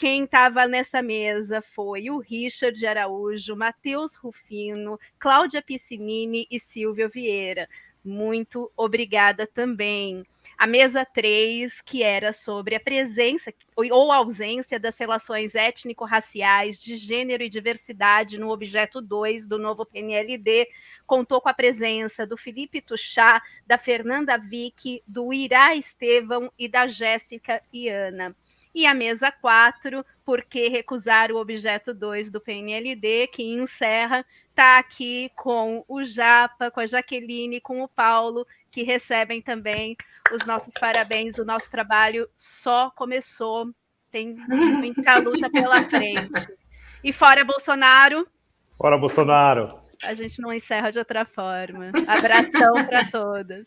Quem estava nessa mesa foi o Richard Araújo, Matheus Rufino, Cláudia Piscinini e Silvio Vieira. Muito obrigada também. A mesa 3, que era sobre a presença ou ausência das relações étnico-raciais, de gênero e diversidade no objeto 2 do novo PNLD, contou com a presença do Felipe Tuchá, da Fernanda Vick, do Irá Estevão e da Jéssica Iana. E a mesa 4, por que recusar o objeto 2 do PNLD, que encerra, está aqui com o Japa, com a Jaqueline, com o Paulo, que recebem também os nossos parabéns. O nosso trabalho só começou, tem muita luta pela frente. E fora Bolsonaro... Fora Bolsonaro! A gente não encerra de outra forma. Abração para todas.